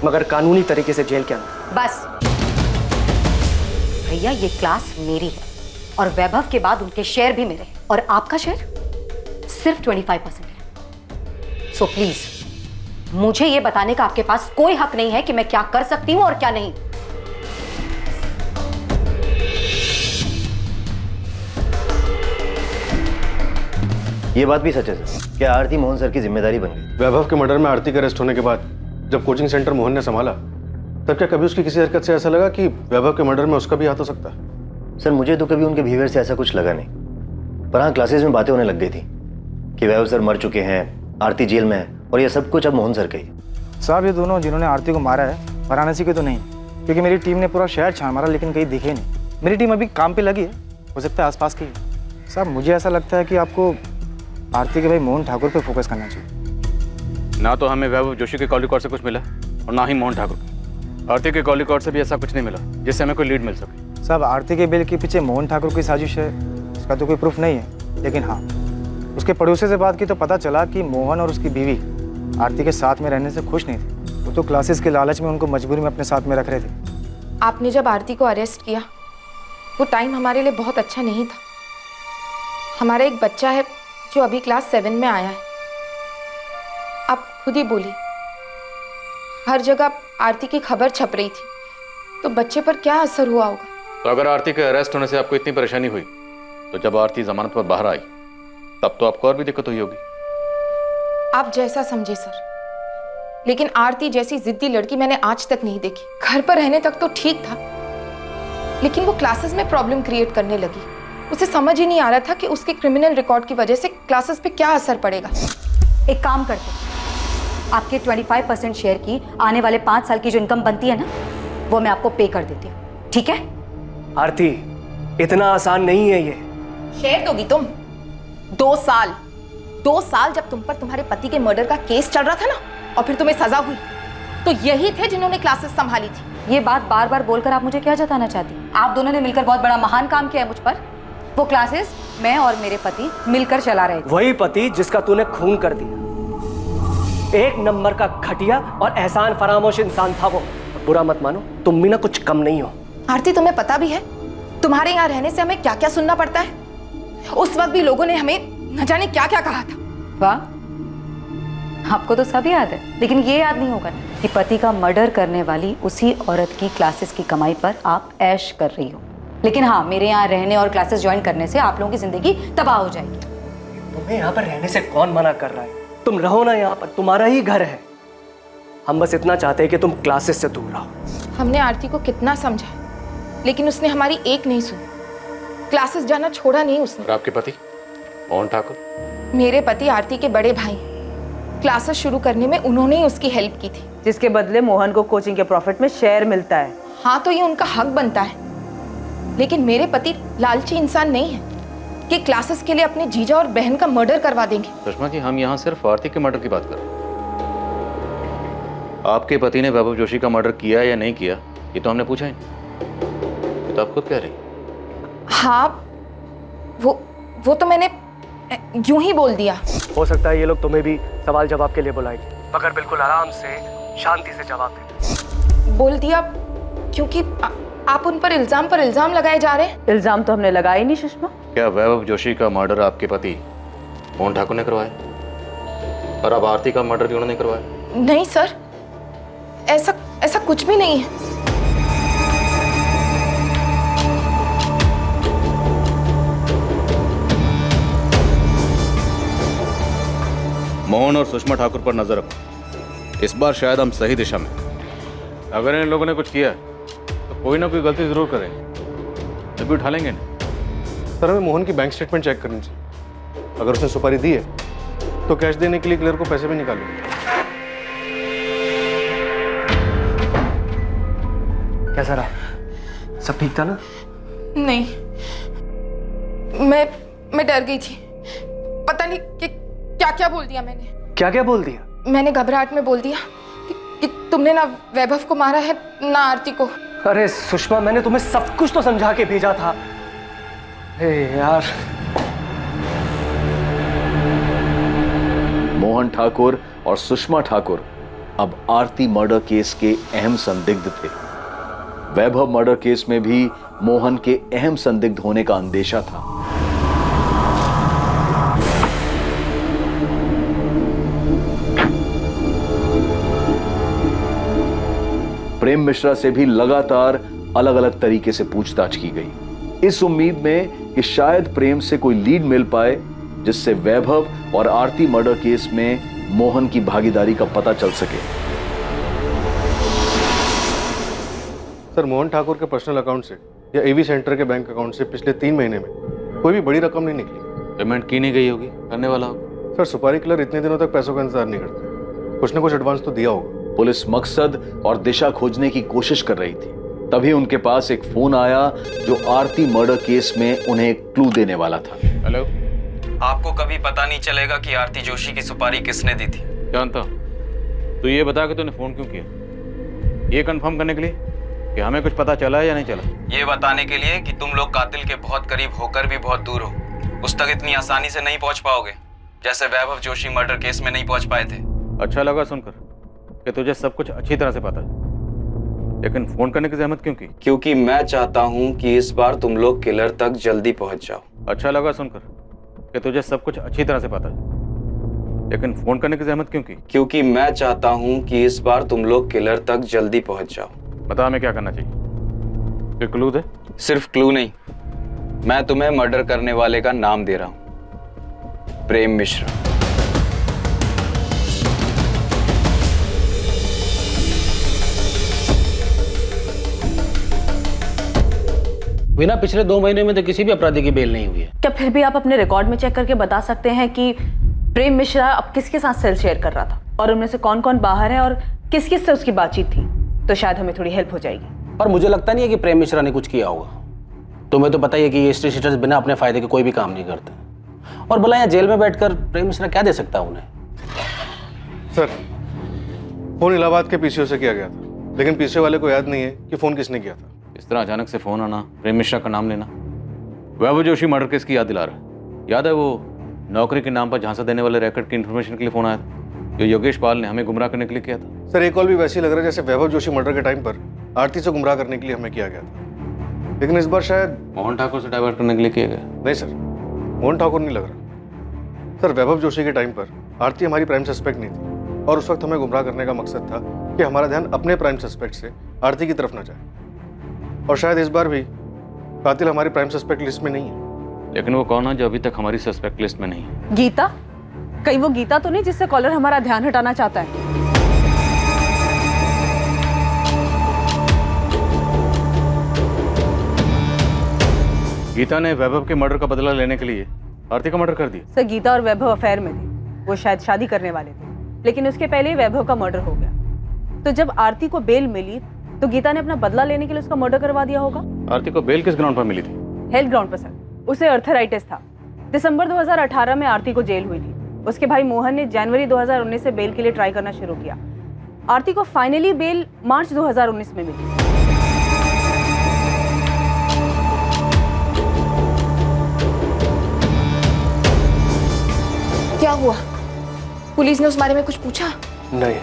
मगर कानूनी तरीके से जेल के अंदर। बस भैया, ये क्लास मेरी है और वैभव के बाद उनके शेयर भी मेरे हैं, और आपका शेयर सिर्फ 25% है। सो प्लीज मुझे ये बताने का आपके पास कोई हक नहीं है कि मैं क्या कर सकती हूँ और क्या नहीं। ये बात भी सच है सर, क्या आरती मोहन सर की जिम्मेदारी बन गई। वैभव के मर्डर में आरती के अरेस्ट होने के बाद जब कोचिंग सेंटर मोहन ने संभाला, तब क्या कभी उसकी किसी हरकत से ऐसा लगा कि वैभव के मर्डर में उसका भी हाथ हो सकता है? सर मुझे तो कभी उनके बिहेवियर से ऐसा कुछ लगा नहीं, पर हाँ क्लासेस में बातें होने लग गई थी कि वैभव सर मर चुके हैं, आरती जेल में है, और ये सब कुछ अब मोहन सर का ही। साहब, ये दोनों जिन्होंने आरती को मारा है वाराणसी के तो नहीं, क्योंकि मेरी टीम ने पूरा शहर छान मारा लेकिन कहीं दिखे नहीं। मेरी टीम अभी काम पे लगी है, हो सकता है आसपास की। साहब मुझे ऐसा लगता है कि आपको आरती के भाई मोहन ठाकुर पे फोकस करना चाहिए। ना तो हमें वैभव जोशी के कॉल रिकॉर्ड से कुछ मिला और ना ही मोहन ठाकुर। आरती के कॉल रिकॉर्ड से भी ऐसा कुछ नहीं मिला जिससे हमें कोई लीड मिल सके। साहब आरती के बिल के पीछे मोहन ठाकुर की साजिश है, इसका तो कोई प्रूफ नहीं है, लेकिन हाँ उसके पड़ोसी से बात की तो पता चला कि मोहन और उसकी बीवी आरती के साथ में रहने से खुश नहीं थे। वो तो क्लासेस के लालच में उनको मजबूरी में अपने साथ में रख रहे थे। आपने जब आरती को अरेस्ट किया वो टाइम हमारे लिए बहुत अच्छा नहीं था। हमारा एक बच्चा है जो अभी क्लास 7 में आया है। आप खुद ही बोली, हर जगह आरती की खबर छप रही थी, तो बच्चे पर क्या असर हुआ होगा। तो अगर आरती के अरेस्ट होने से आपको इतनी परेशानी हुई, तो जब आरती जमानत पर बाहर आई तब तो आपको और भी दिक्कत हुई होगी। आप जैसा समझे सर, लेकिन आरती जैसी जिद्दी लड़की मैंने आज तक नहीं देखी। घर पर रहने तक तो ठीक था, लेकिन वो क्लासेस में प्रॉब्लम क्रिएट करने लगी। उसे समझ ही नहीं आ रहा था कि उसके क्रिमिनल रिकॉर्ड की वजह से क्लासेस पे क्या असर पड़ेगा। एक काम करते, आपके 25% शेयर की आने वाले 5 साल की जो इनकम बनती है ना, वो मैं आपको पे कर देती हूँ, ठीक है? आरती, इतना आसान नहीं है ये। शेयर दोगी तुम? 2 साल जब तुम पर तुम्हारे पति के मर्डर का केस चल रहा था ना, और फिर तुम्हें सजा हुई, तो यही थे जिन्होंने क्लासेस संभाली थी। ये बात बार बार बोलकर आप मुझे क्या जताना चाहती? आप दोनों ने मिलकर बहुत बड़ा महान काम किया है मुझ पर। वो क्लासेस मैं और मेरे पति मिलकर चला रहे थे। वही पति जिसका तूने खून कर दिया। एक नंबर का घटिया और एहसान फरामोश इंसान था वो। बुरा मत मानो, तुम भी ना कुछ कम नहीं हो। आरती, तुम्हें पता भी है तुम्हारे यहाँ रहने से हमें क्या क्या सुनना पड़ता है? उस वक्त भी लोगों ने हमें न जाने क्या क्या कहा था। वाह, आपको तो सब याद है, लेकिन ये याद नहीं होगा कि पति का मर्डर करने वाली उसी औरत की क्लासेस की कमाई पर आप ऐश कर रही हो। लेकिन हाँ, मेरे यहाँ रहने और क्लासेस ज्वाइन करने से आप लोगों की जिंदगी तबाह हो जाएगी। तुम्हें यहाँ पर रहने से कौन मना कर रहा है? तुम रहो ना यहाँ पर, तुम्हारा ही घर है। हम बस इतना चाहते हैं कि तुम क्लासेस से दूर रहो। हमने आरती को कितना समझा, लेकिन उसने हमारी एक नहीं सुनी। क्लासेस जाना छोड़ा नहीं उसने। और आपके पति मोहन ठाकुर? मेरे पति आरती के बड़े भाई, क्लासेस शुरू करने में उन्होंने ही उसकी हेल्प की थी, जिसके बदले मोहन को कोचिंग के प्रॉफिट में शेयर मिलता है। हाँ, तो ये उनका हक बनता है, लेकिन मेरे पति लालची इंसान नहीं है कि क्लासेस के लिए अपने जीजा और बहन का मर्डर करवा देंगे। सुषमा जी, हम यहाँ सिर्फ आरती के मर्डर की बात कर रहे हैं। आपके पति ने वैभव जोशी का मर्डर किया या नहीं किया, ये तो हमने पूछा ही नहीं। ये तो आप खुद कह रही। हाँ, वो तो मैंने यूं ही बोल दिया। हो सकता है ये लोग तुम्हें भी सवाल जवाब के लिए बुलाएंगे, मगर बिल्कुल आराम से, शांति से जवाब देना। बोल दिया क्योंकि आप उन पर इल्जाम लगाए जा रहे हैं। इल्जाम तो हमने लगाए नहीं सुषमा। क्या वैभव जोशी का मर्डर आपके पति मोहन ठाकुर ने करवाया, और अब आरती का मर्डर भी उन्होंने करवाया? नहीं सर, ऐसा कुछ भी नहीं है। मोहन और सुषमा ठाकुर पर नजर रखो। इस बार शायद हम सही दिशा में। अगर इन लोगों ने कुछ किया तो कोई ना कोई गलती जरूर करें, तभी उठा लेंगे ना। सर, हमें मोहन की बैंक स्टेटमेंट चेक करनी चाहिए। अगर उसने सुपारी दी है तो कैश देने के लिए क्लियर को पैसे भी निकालेंगे। कैसा रहा? सब ठीक था ना? नहीं, मैं डर गई थी। पता नहीं कि क्या क्या बोल दिया मैंने। क्या क्या बोल दिया? मैंने घबराहट में बोल दिया कि तुमने ना वैभव को मारा है ना आरती को। अरे सुषमा, मैंने तुम्हें सब कुछ तो समझा के भेजा था। हे यार। मोहन ठाकुर और सुषमा ठाकुर अब आरती मर्डर केस के अहम संदिग्ध थे। वैभव मर्डर केस में भी मोहन के अहम संदिग्ध होने का अंदेशा था। प्रेम मिश्रा से भी लगातार अलग अलग तरीके से पूछताछ की गई, इस उम्मीद में कि शायद प्रेम से कोई लीड मिल पाए जिससे वैभव और आरती मर्डर केस में मोहन की भागीदारी का पता चल सके। सर, मोहन ठाकुर के पर्सनल अकाउंट से या एवी सेंटर के बैंक अकाउंट से पिछले 3 महीने में कोई भी बड़ी रकम नहीं निकली। पेमेंट की नहीं गई होगी, करने वाला होगा। सर, सुपारी किलर इतने दिनों तक पैसों का इंतजार नहीं करते, कुछ ना कुछ एडवांस तो दिया होगा। पुलिस मकसद और दिशा खोजने की कोशिश कर रही थी, तभी उनके पास एक फोन आया जो आरती मर्डर केस में उन्हें एक क्लू देने वाला था। हेलो, आपको कभी पता नहीं चलेगा कि आरती जोशी की सुपारी किसने दी थी। जानता हूं। तो ये बता के तूने फोन क्यों किया? ये कंफर्म करने के लिए कि हमें कुछ पता चला है या नहीं चला? ये बताने के लिए कि तुम लोग कातिल के बहुत करीब होकर भी बहुत दूर हो, उस तक इतनी आसानी से नहीं पहुंच पाओगे जैसे वैभव जोशी मर्डर केस में नहीं पहुंच पाए थे। अच्छा लगा सुनकर कि तुझे सब कुछ अच्छी तरह से पता है, लेकिन फोन करने की जहमत क्यों की? क्योंकि मैं चाहता हूं कि इस बार तुम लोग किलर तक जल्दी पहुंच जाओ। अच्छा लगा सुनकर कि तुझे सब कुछ अच्छी तरह से पता है, लेकिन फोन करने की जहमत क्यों की? क्योंकि मैं चाहता हूं कि इस बार तुम लोग किलर तक जल्दी पहुंच जाओ। बता हमें क्या करना चाहिए? कोई क्लू दे। सिर्फ क्लू नहीं, मैं तुम्हें मर्डर करने वाले का नाम दे रहा हूं, प्रेम मिश्रा। बिना पिछले 2 महीने में तो किसी भी अपराधी की बेल नहीं हुई है। क्या फिर भी आप अपने रिकॉर्ड में चेक करके बता सकते हैं कि प्रेम मिश्रा अब किसके साथ सेल शेयर कर रहा था और उनमें से कौन कौन बाहर है और किस किस से उसकी बातचीत थी? तो शायद हमें थोड़ी हेल्प हो जाएगी। पर मुझे लगता नहीं है कि प्रेम मिश्रा ने कुछ किया होगा। तुम्हें तो पता ही है कि ये स्ट्रीट शीटर्स बिना अपने फायदे के कोई भी काम नहीं करते, और भला यहाँ जेल में बैठकर प्रेम मिश्रा क्या दे सकता है उन्हें? सर, फोन इलाहाबाद के पीसीओ से किया गया था, लेकिन पीसीओ वाले को याद नहीं है कि फोन किसने किया था। इस तरह अचानक से फोन आना, प्रेम मिश्रा का नाम लेना, वैभव जोशी मर्डर केस की याद दिला रहा है। याद है वो नौकरी के नाम पर झांसा देने वाले रैकेट की इन्फॉर्मेशन के लिए फोन आया था, जो योगेश पाल ने हमें गुमराह करने के लिए किया था? सर, एक कॉल भी वैसे ही लग रहा है जैसे वैभव जोशी मर्डर के टाइम पर आरती से गुमराह करने के लिए हमें किया गया था, लेकिन इस बार शायद मोहन ठाकुर से डाइवर्ट करने के लिए किया गया। नहीं सर, मोहन ठाकुर नहीं लग रहा। सर वैभव जोशी के टाइम पर आरती हमारी प्राइम सस्पेक्ट नहीं थी और उस वक्त हमें गुमराह करने का मकसद था कि हमारा ध्यान अपने प्राइम सस्पेक्ट से आरती की तरफ न जाए। और शायद इस बार भी कातिल हमारी प्राइम सस्पेक्ट लिस्ट में नहीं है। लेकिन वो कौन है जो अभी तक हमारी सस्पेक्ट लिस्ट में नहीं है? गीता? कहीं वो गीता तो नहीं जिससे कॉलर हमारा ध्यान हटाना चाहता है? गीता ने वैभव के मर्डर का बदला लेने के लिए आरती का मर्डर कर दिया। सर गीता और वैभव अफेयर में थे, वो शायद शादी करने वाले थे, लेकिन उसके पहले ही वैभव का मर्डर हो गया। तो जब आरती को बेल मिली तो गीता ने अपना बदला लेने के लिए उसका मर्डर करवा दिया होगा। आरती को बेल किस ग्राउंड पर मिली थी? हेल्थ ग्राउंड पर सर। उसे अर्थराइटिस था। दिसंबर 2018 में आरती को जेल हुई थी। उसके भाई मोहन ने जनवरी 2019 से बेल के लिए ट्राई करना शुरू किया। आरती को फाइनली बेल मार्च 2019 में मिली। क्या हुआ? पुलिस ने उस बारे में कुछ पूछा? नहीं,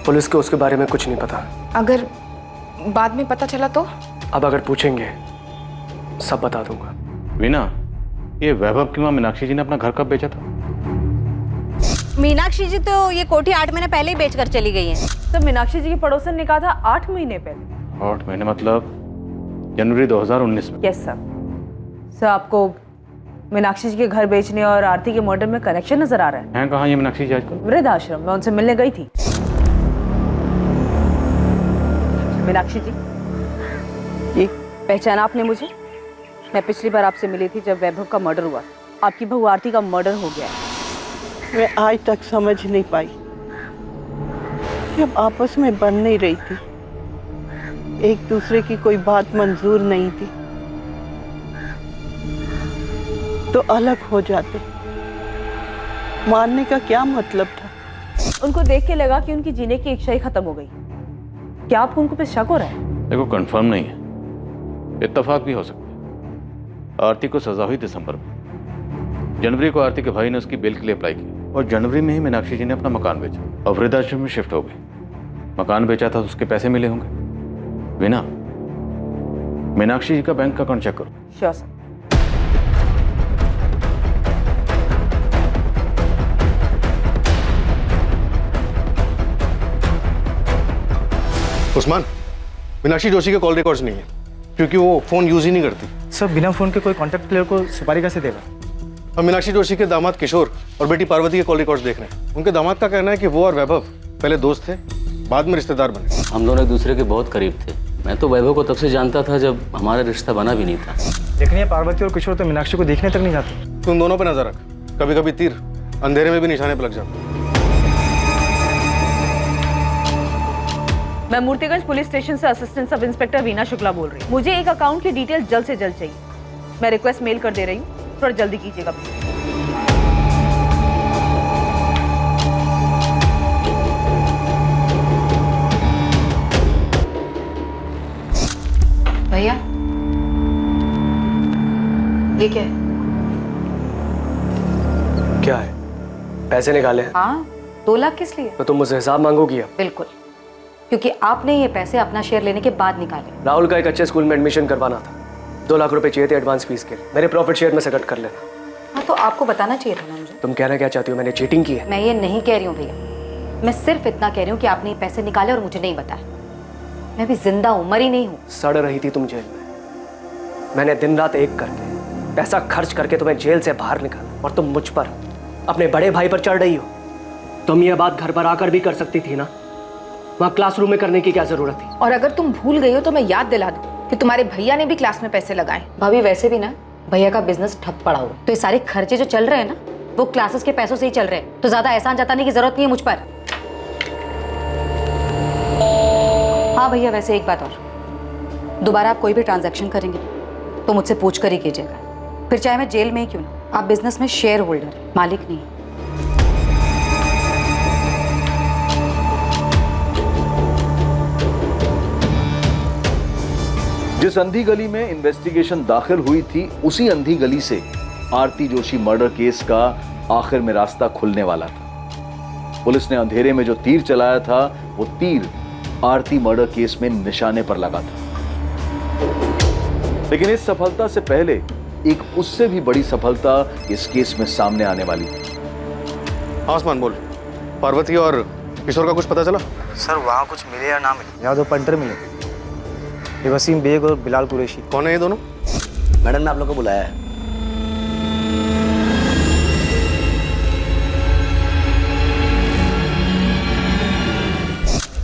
पुलिस को उसके बारे में कुछ नहीं पता। अगर बाद में पता चला तो? अब अगर पूछेंगे सब बता दूंगा। वीना, ये वैभव की माँ मीनाक्षी जी ने अपना घर कब बेचा था? मीनाक्षी जी तो ये कोठी 8 महीने पहले ही बेचकर चली गई है। तो मीनाक्षी जी की पड़ोसन ने कहा था 8 महीने पहले। 8 महीने मतलब जनवरी 2019 में? Yes sir. सर आपको मीनाक्षी जी के घर बेचने और आरती के मर्डर में कनेक्शन नजर आ रहा है? हैं कहाँ ये मीनाक्षी जी आजकल? वृद्धाश्रम में उनसे मिलने गई थी। मीनाक्षी जी, ये पहचाना आपने मुझे? मैं पिछली बार आपसे मिली थी जब वैभव का मर्डर हुआ। आपकी बहू आरती का मर्डर हो गया है। मैं आज तक समझ नहीं पाई, जब आपस में बन नहीं रही थी, एक दूसरे की कोई बात मंजूर नहीं थी, तो अलग हो जाते। मारने का क्या मतलब था? उनको देख के लगा कि उनकी जीने की इच्छा ही खत्म हो गई। क्या आपको उनको पे शक हो रहा है? देखो कंफर्म नहीं है, इत्तेफाक भी हो सकता है। आरती को सजा हुई दिसंबर में। जनवरी को आरती के भाई ने उसकी बेल के लिए अप्लाई की और जनवरी में ही मीनाक्षी जी ने अपना मकान बेचा और वृद्धाश्रम में शिफ्ट हो गई। मकान बेचा था तो उसके पैसे मिले होंगे। वीना, मीनाक्षी जी का बैंक का अकाउंट चेक करो। Sure sir. उस्मान, मीनाक्षी जोशी के कॉल रिकॉर्ड्स नहीं है क्योंकि वो फोन यूज ही नहीं करती। सर बिना फोन के कोई कॉन्टैक्ट प्लेयर को सुपारी कैसे देगा? हम मीनाक्षी जोशी के दामाद किशोर और बेटी पार्वती के कॉल रिकॉर्ड्स देख रहे हैं। उनके दामाद का कहना है कि वो और वैभव पहले दोस्त थे, बाद में रिश्तेदार बने। हम दोनों एक दूसरे के बहुत करीब थे। मैं तो वैभव को तब से जानता था जब हमारा रिश्ता बना भी नहीं था। लेकिन ये पार्वती और किशोर तो मीनाक्षी को देखने तक नहीं जाते। तुम दोनों पे नजर रख, कभी कभी तीर अंधेरे में भी निशाने पर लग जाता। मैं मूर्तिगंज पुलिस स्टेशन से assistant sub inspector Veena Shukla बोल रही हूँ। मुझे एक अकाउंट की डिटेल्स जल्द से जल्द चाहिए। मैं रिक्वेस्ट मेल कर दे रही हूँ, थोड़ा जल्दी कीजिएगा प्लीज। भैया ये क्या है? क्या है? पैसे निकाले? हाँ, 2 लाख किस लिए? तो तुम मुझसे हिसाब मांगोगी अब? बिल्कुल, क्योंकि आपने ये पैसे अपना शेयर लेने के बाद निकाले। राहुल का एक अच्छे स्कूल में एडमिशन करवाना था, 2 लाख रुपए चाहिए थे एडवांस फीस के लिए। मेरे प्रॉफिट शेयर में से कट कर लेना। हाँ तो आपको बताना चाहिए था ना मुझे। तुम कहना क्या चाहती हो? मैंने चीटिंग की है? मैं ये नहीं कह रही हूँ भैया, मैं सिर्फ इतना कह रही हूँ कि आपने ये पैसे निकाले और मुझे नहीं बताया। मैं भी जिंदा हूँ, मरी नहीं हूँ। सड़ रही थी तुम जेल में, मैंने दिन रात एक करके पैसा खर्च करके तुम्हें जेल से बाहर निकाला और तुम मुझ पर, अपने बड़े भाई पर चढ़ रही हो। तुम ये बात घर पर आकर भी कर सकती थी ना, वहाँ क्लासरूम में करने की क्या जरूरत थी? और अगर तुम भूल गई हो तो मैं याद दिला दूं कि तुम्हारे भैया ने भी क्लास में पैसे लगाए। भाभी वैसे भी ना भैया का बिजनेस ठप पड़ा हुआ, तो ये सारे खर्चे जो चल रहे हैं ना वो क्लासेस के पैसों से ही चल रहे हैं, तो ज्यादा एहसान जताने की जरूरत नहीं है मुझ पर। हाँ भैया, वैसे एक बात और, दोबारा आप कोई भी ट्रांजैक्शन करेंगे तो मुझसे पूछ कर ही कीजिएगा, फिर चाहे मैं जेल में ही क्यों ना। आप बिजनेस में शेयर होल्डर, मालिक नहीं। जिस अंधी गली में इन्वेस्टिगेशन दाखिल हुई थी, उसी अंधी गली से आरती जोशी मर्डर केस का आखिर में रास्ता खुलने वाला था। पुलिस ने अंधेरे में जो तीर चलाया था, वो तीर आरती मर्डर केस में निशाने पर लगा था। लेकिन इस सफलता से पहले एक उससे भी बड़ी सफलता इस केस में सामने आने वाली है। हाँ उस्मान बोल, पार्वती और किशोर का कुछ पता चला? सर वहाँ कुछ मिले या ना मिले, यहाँ 2 पंटर मिले, ये वसीम बेग और बिलाल कुरैशी। कौन है ये दोनों? मैडम ने आप लोग को बुलाया है।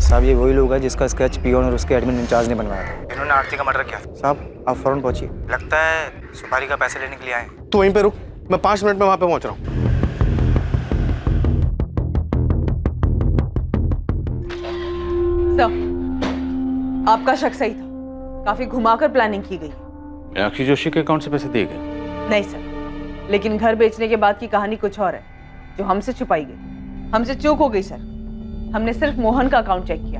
साहब ये वही लोग हैं जिसका स्केच पियोन और उसके एडमिन इंचार्ज ने बनवाया था। इन्होंने आरती का मर्डर किया। साहब आप फौरन पहुंचिए, लगता है सुपारी का पैसे लेने के लिए आए। तू वहीं पे रुक, मैं 5 मिनट में वहां पे पहुंच रहा हूँ। सर, आपका शक सही था, काफी घुमाकर प्लानिंग की गई। मीनाक्षी जोशी के अकाउंट से पैसे दिए गए? नहीं सर, लेकिन घर बेचने के बाद की कहानी कुछ और है जो हमसे छुपाई गई। हमसे चूक हो गई सर, हमने सिर्फ मोहन का अकाउंट चेक किया,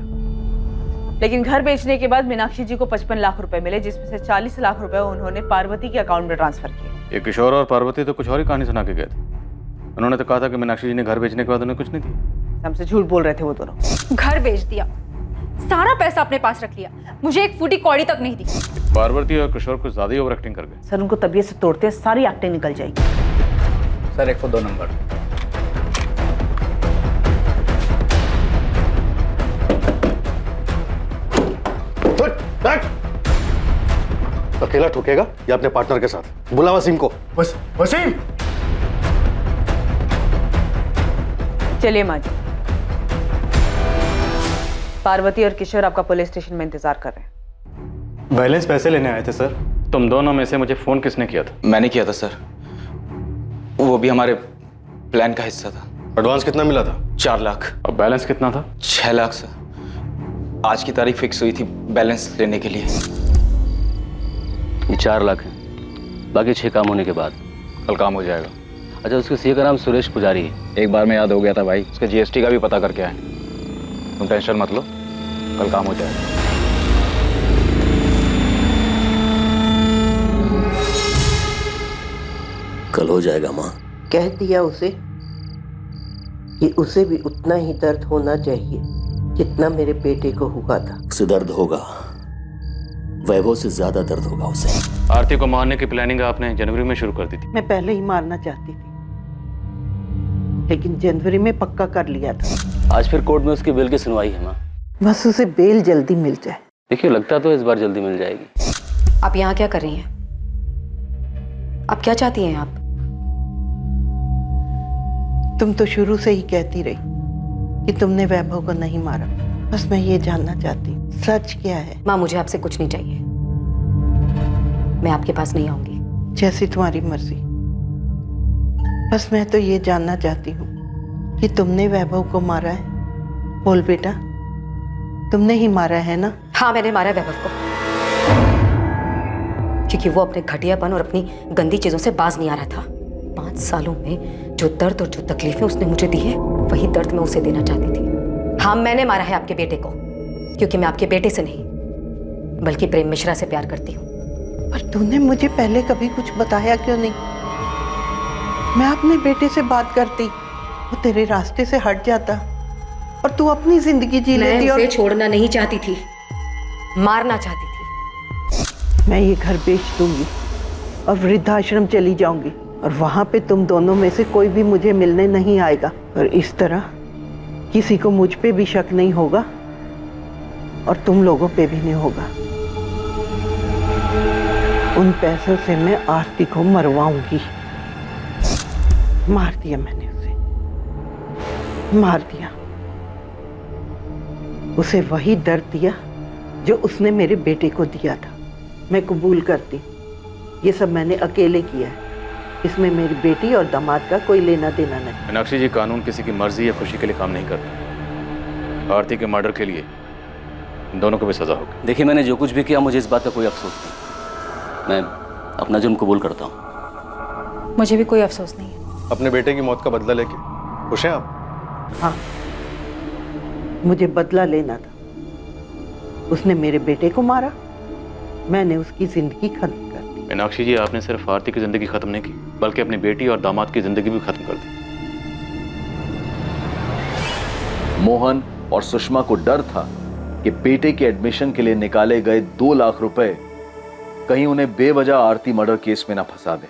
लेकिन घर बेचने के बाद मीनाक्षी जी को 55 लाख रुपए मिले, जिसमें से 40 लाख रुपए उन्होंने पार्वती के अकाउंट में ट्रांसफर किए। ये किशोर और पार्वती तो कुछ और ही कहानी सुना के गए थे। उन्होंने तो कहा था कि मीनाक्षी जी ने घर बेचने के बाद उन्हें कुछ नहीं दिया। हमसे झूठ बोल रहे थे वो दोनों। घर बेच दिया, सारा पैसा अपने पास रख लिया, मुझे एक फूटी कौड़ी तक नहीं दी। पार्वती और किशोर कुछ ज्यादा ही ओवर एक्टिंग कर गए। सर उनको तबीयत से तोड़ते सारी एक्टिंग निकल जाएगी। Sir 102 number. अकेला ठोकेगा या अपने पार्टनर के साथ? बुला वसीम को। वसीम! चलिए माँ जी, पार्वती और किशोर आपका पुलिस स्टेशन में इंतजार कर रहे हैं। बैलेंस पैसे लेने आए थे सर। तुम दोनों में से मुझे फोन किसने किया था? मैंने किया था सर, वो भी हमारे प्लान का हिस्सा था। एडवांस कितना मिला था? 4 लाख। और बैलेंस कितना था? 6 लाख सर। आज की तारीख फिक्स हुई थी बैलेंस लेने के लिए। 4 लाख है, बाकी 6 काम होने के बाद कल काम हो जाएगा। अच्छा, उसके सीए का नाम सुरेश पुजारी है। एक बार में याद हो गया था भाई, उसके जीएसटी का भी पता करके आए। तुम टेंशन मत लो, कल काम हो जाएगा। कल हो जाएगा माँ। कह दिया उसे कि उसे भी उतना ही दर्द होना चाहिए जितना मेरे बेटे को हुआ था। उसे दर्द होगा, वैभव से ज्यादा दर्द होगा उसे। आरती को मारने की प्लानिंग आपने जनवरी में शुरू कर दी थी। मैं पहले ही मारना चाहती थी, लेकिन जनवरी में पक्का कर लिया था। आज फिर कोर्ट में उसकी बेल की सुनवाई है माँ। बस उसे बेल जल्दी मिल जाए। देखिए, लगता तो इस बार जल्दी मिल जाएगी। आप यहाँ क्या कर रही हैं? आप क्या चाहती हैं आप? तुम तो शुरू से ही कहती रही कि तुमने वैभव को नहीं मारा। बस मैं ये जानना चाहती हूँ, सच क्या है? माँ, मुझे आपसे कुछ नहीं चाहिए, मैं आपके पास नहीं आऊंगी। जैसी तुम्हारी मर्जी। बस मैं तो ये जानना चाहती हूँ कि तुमने वैभव को मारा है। बोल बेटा, तुमने ही मारा है ना? हाँ, मैंने मारा वैभव को, क्योंकि वो अपने घटियापन और अपनी गंदी चीजों से बाज नहीं आ रहा था। 5 सालों में जो दर्द और जो तकलीफें उसने मुझे दी है, वही दर्द मैं उसे देना चाहती थी। हाँ, मैंने मारा है आपके बेटे को, क्योंकि मैं आपके बेटे से नहीं बल्कि प्रेम मिश्रा से प्यार करती हूँ। पर तूने मुझे पहले कभी कुछ बताया क्यों नहीं? मैं अपने बेटे से बात करती, वो तेरे रास्ते से हट जाता और तू अपनी जिंदगी जी लेती। मैं उसे छोड़ना नहीं चाहती थी, मारना चाहती थी। मैं ये घर बेच दूंगी और वृद्धाश्रम चली जाऊंगी, और वहां पे तुम दोनों में से कोई भी मुझे मिलने नहीं आएगा, और इस तरह किसी को मुझ पे भी शक नहीं होगा और तुम लोगों पे भी नहीं होगा। उन पैसों से मैं आरती को मरवाऊंगी। मार दिया मैंने उसे, मार दिया। उसे वही दर्द दिया जो उसने मेरे बेटे को दिया था। मैं कबूल करती, ये सब मैंने अकेले किया है, इसमें मेरी बेटी और दामाद का कोई लेना देना नहीं। मीनाक्षी जी, कानून किसी की मर्जी या खुशी के लिए काम नहीं करता। आरती के मर्डर के लिए दोनों को भी सजा होगी। देखिए, मैंने जो कुछ भी किया, मुझे इस बात का कोई अफसोस नहीं। मैं अपना जुर्म कबूल करता हूँ। मुझे भी कोई अफसोस नहीं है। अपने बेटे की मौत का बदला लेके खुश हैं आप? हाँ, मुझे बदला लेना था। उसने मेरे बेटे को मारा, मैंने उसकी जिंदगी खत्म कर दी। मीनाक्षी जी, आपने सिर्फ आरती की जिंदगी खत्म नहीं की, बल्कि अपनी बेटी और दामाद की जिंदगी भी खत्म कर दी। मोहन और सुषमा को डर था कि बेटे के एडमिशन के लिए निकाले गए 2 लाख रुपए कहीं उन्हें बेवजह आरती मर्डर केस में ना फंसा दें।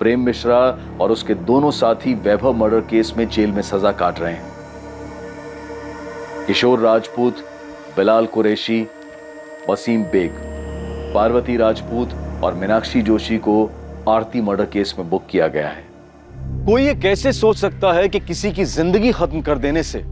प्रेम मिश्रा और उसके दोनों साथी वैभव मर्डर केस में जेल में सजा काट रहे हैं। किशोर राजपूत, बिलाल कुरैशी, वसीम बेग, पार्वती राजपूत और मीनाक्षी जोशी को आरती मर्डर केस में बुक किया गया है। कोई ये कैसे सोच सकता है कि किसी की जिंदगी खत्म कर देने से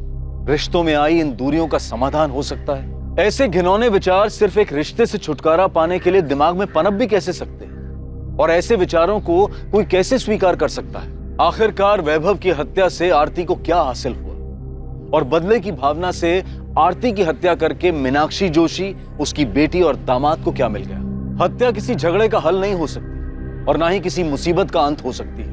रिश्तों में आई इन दूरियों का समाधान हो सकता है? ऐसे घिनौने विचार सिर्फ एक रिश्ते से छुटकारा पाने के लिए दिमाग में पनप भी कैसे सकते हैं? और ऐसे विचारों को कोई कैसे स्वीकार कर सकता है? आखिरकार वैभव की हत्या से आरती को क्या हासिल हुआ? और बदले की भावना से आरती की हत्या करके मीनाक्षी जोशी, उसकी बेटी और दामाद को क्या मिल गया? हत्या किसी झगड़े का हल नहीं हो सकती और ना ही किसी मुसीबत का अंत हो सकती है,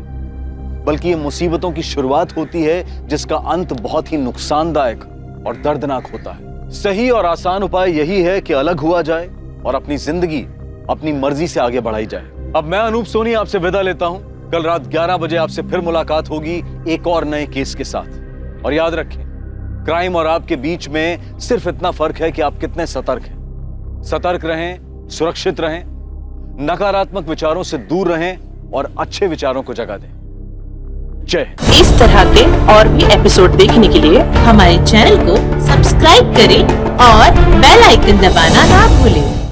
बल्कि ये मुसीबतों की शुरुआत होती है जिसका अंत बहुत ही नुकसानदायक और दर्दनाक होता है। सही और आसान उपाय यही है कि अलग हुआ जाए और अपनी जिंदगी अपनी मर्जी से आगे बढ़ाई जाए। अब मैं अनूप सोनी आपसे विदा लेता हूं। कल रात 11 बजे आपसे फिर मुलाकात होगी एक और नए केस के साथ। और याद रखें, क्राइम और आपके बीच में सिर्फ इतना फर्क है कि आप कितने सतर्क हैं। सतर्क रहें, सुरक्षित रहें, नकारात्मक विचारों से दूर रहें और अच्छे विचारों को जगह दें। जय। इस तरह के और भी एपिसोड देखने के लिए हमारे चैनल को सब्सक्राइब करें और बेल आइकन दबाना ना भूलें।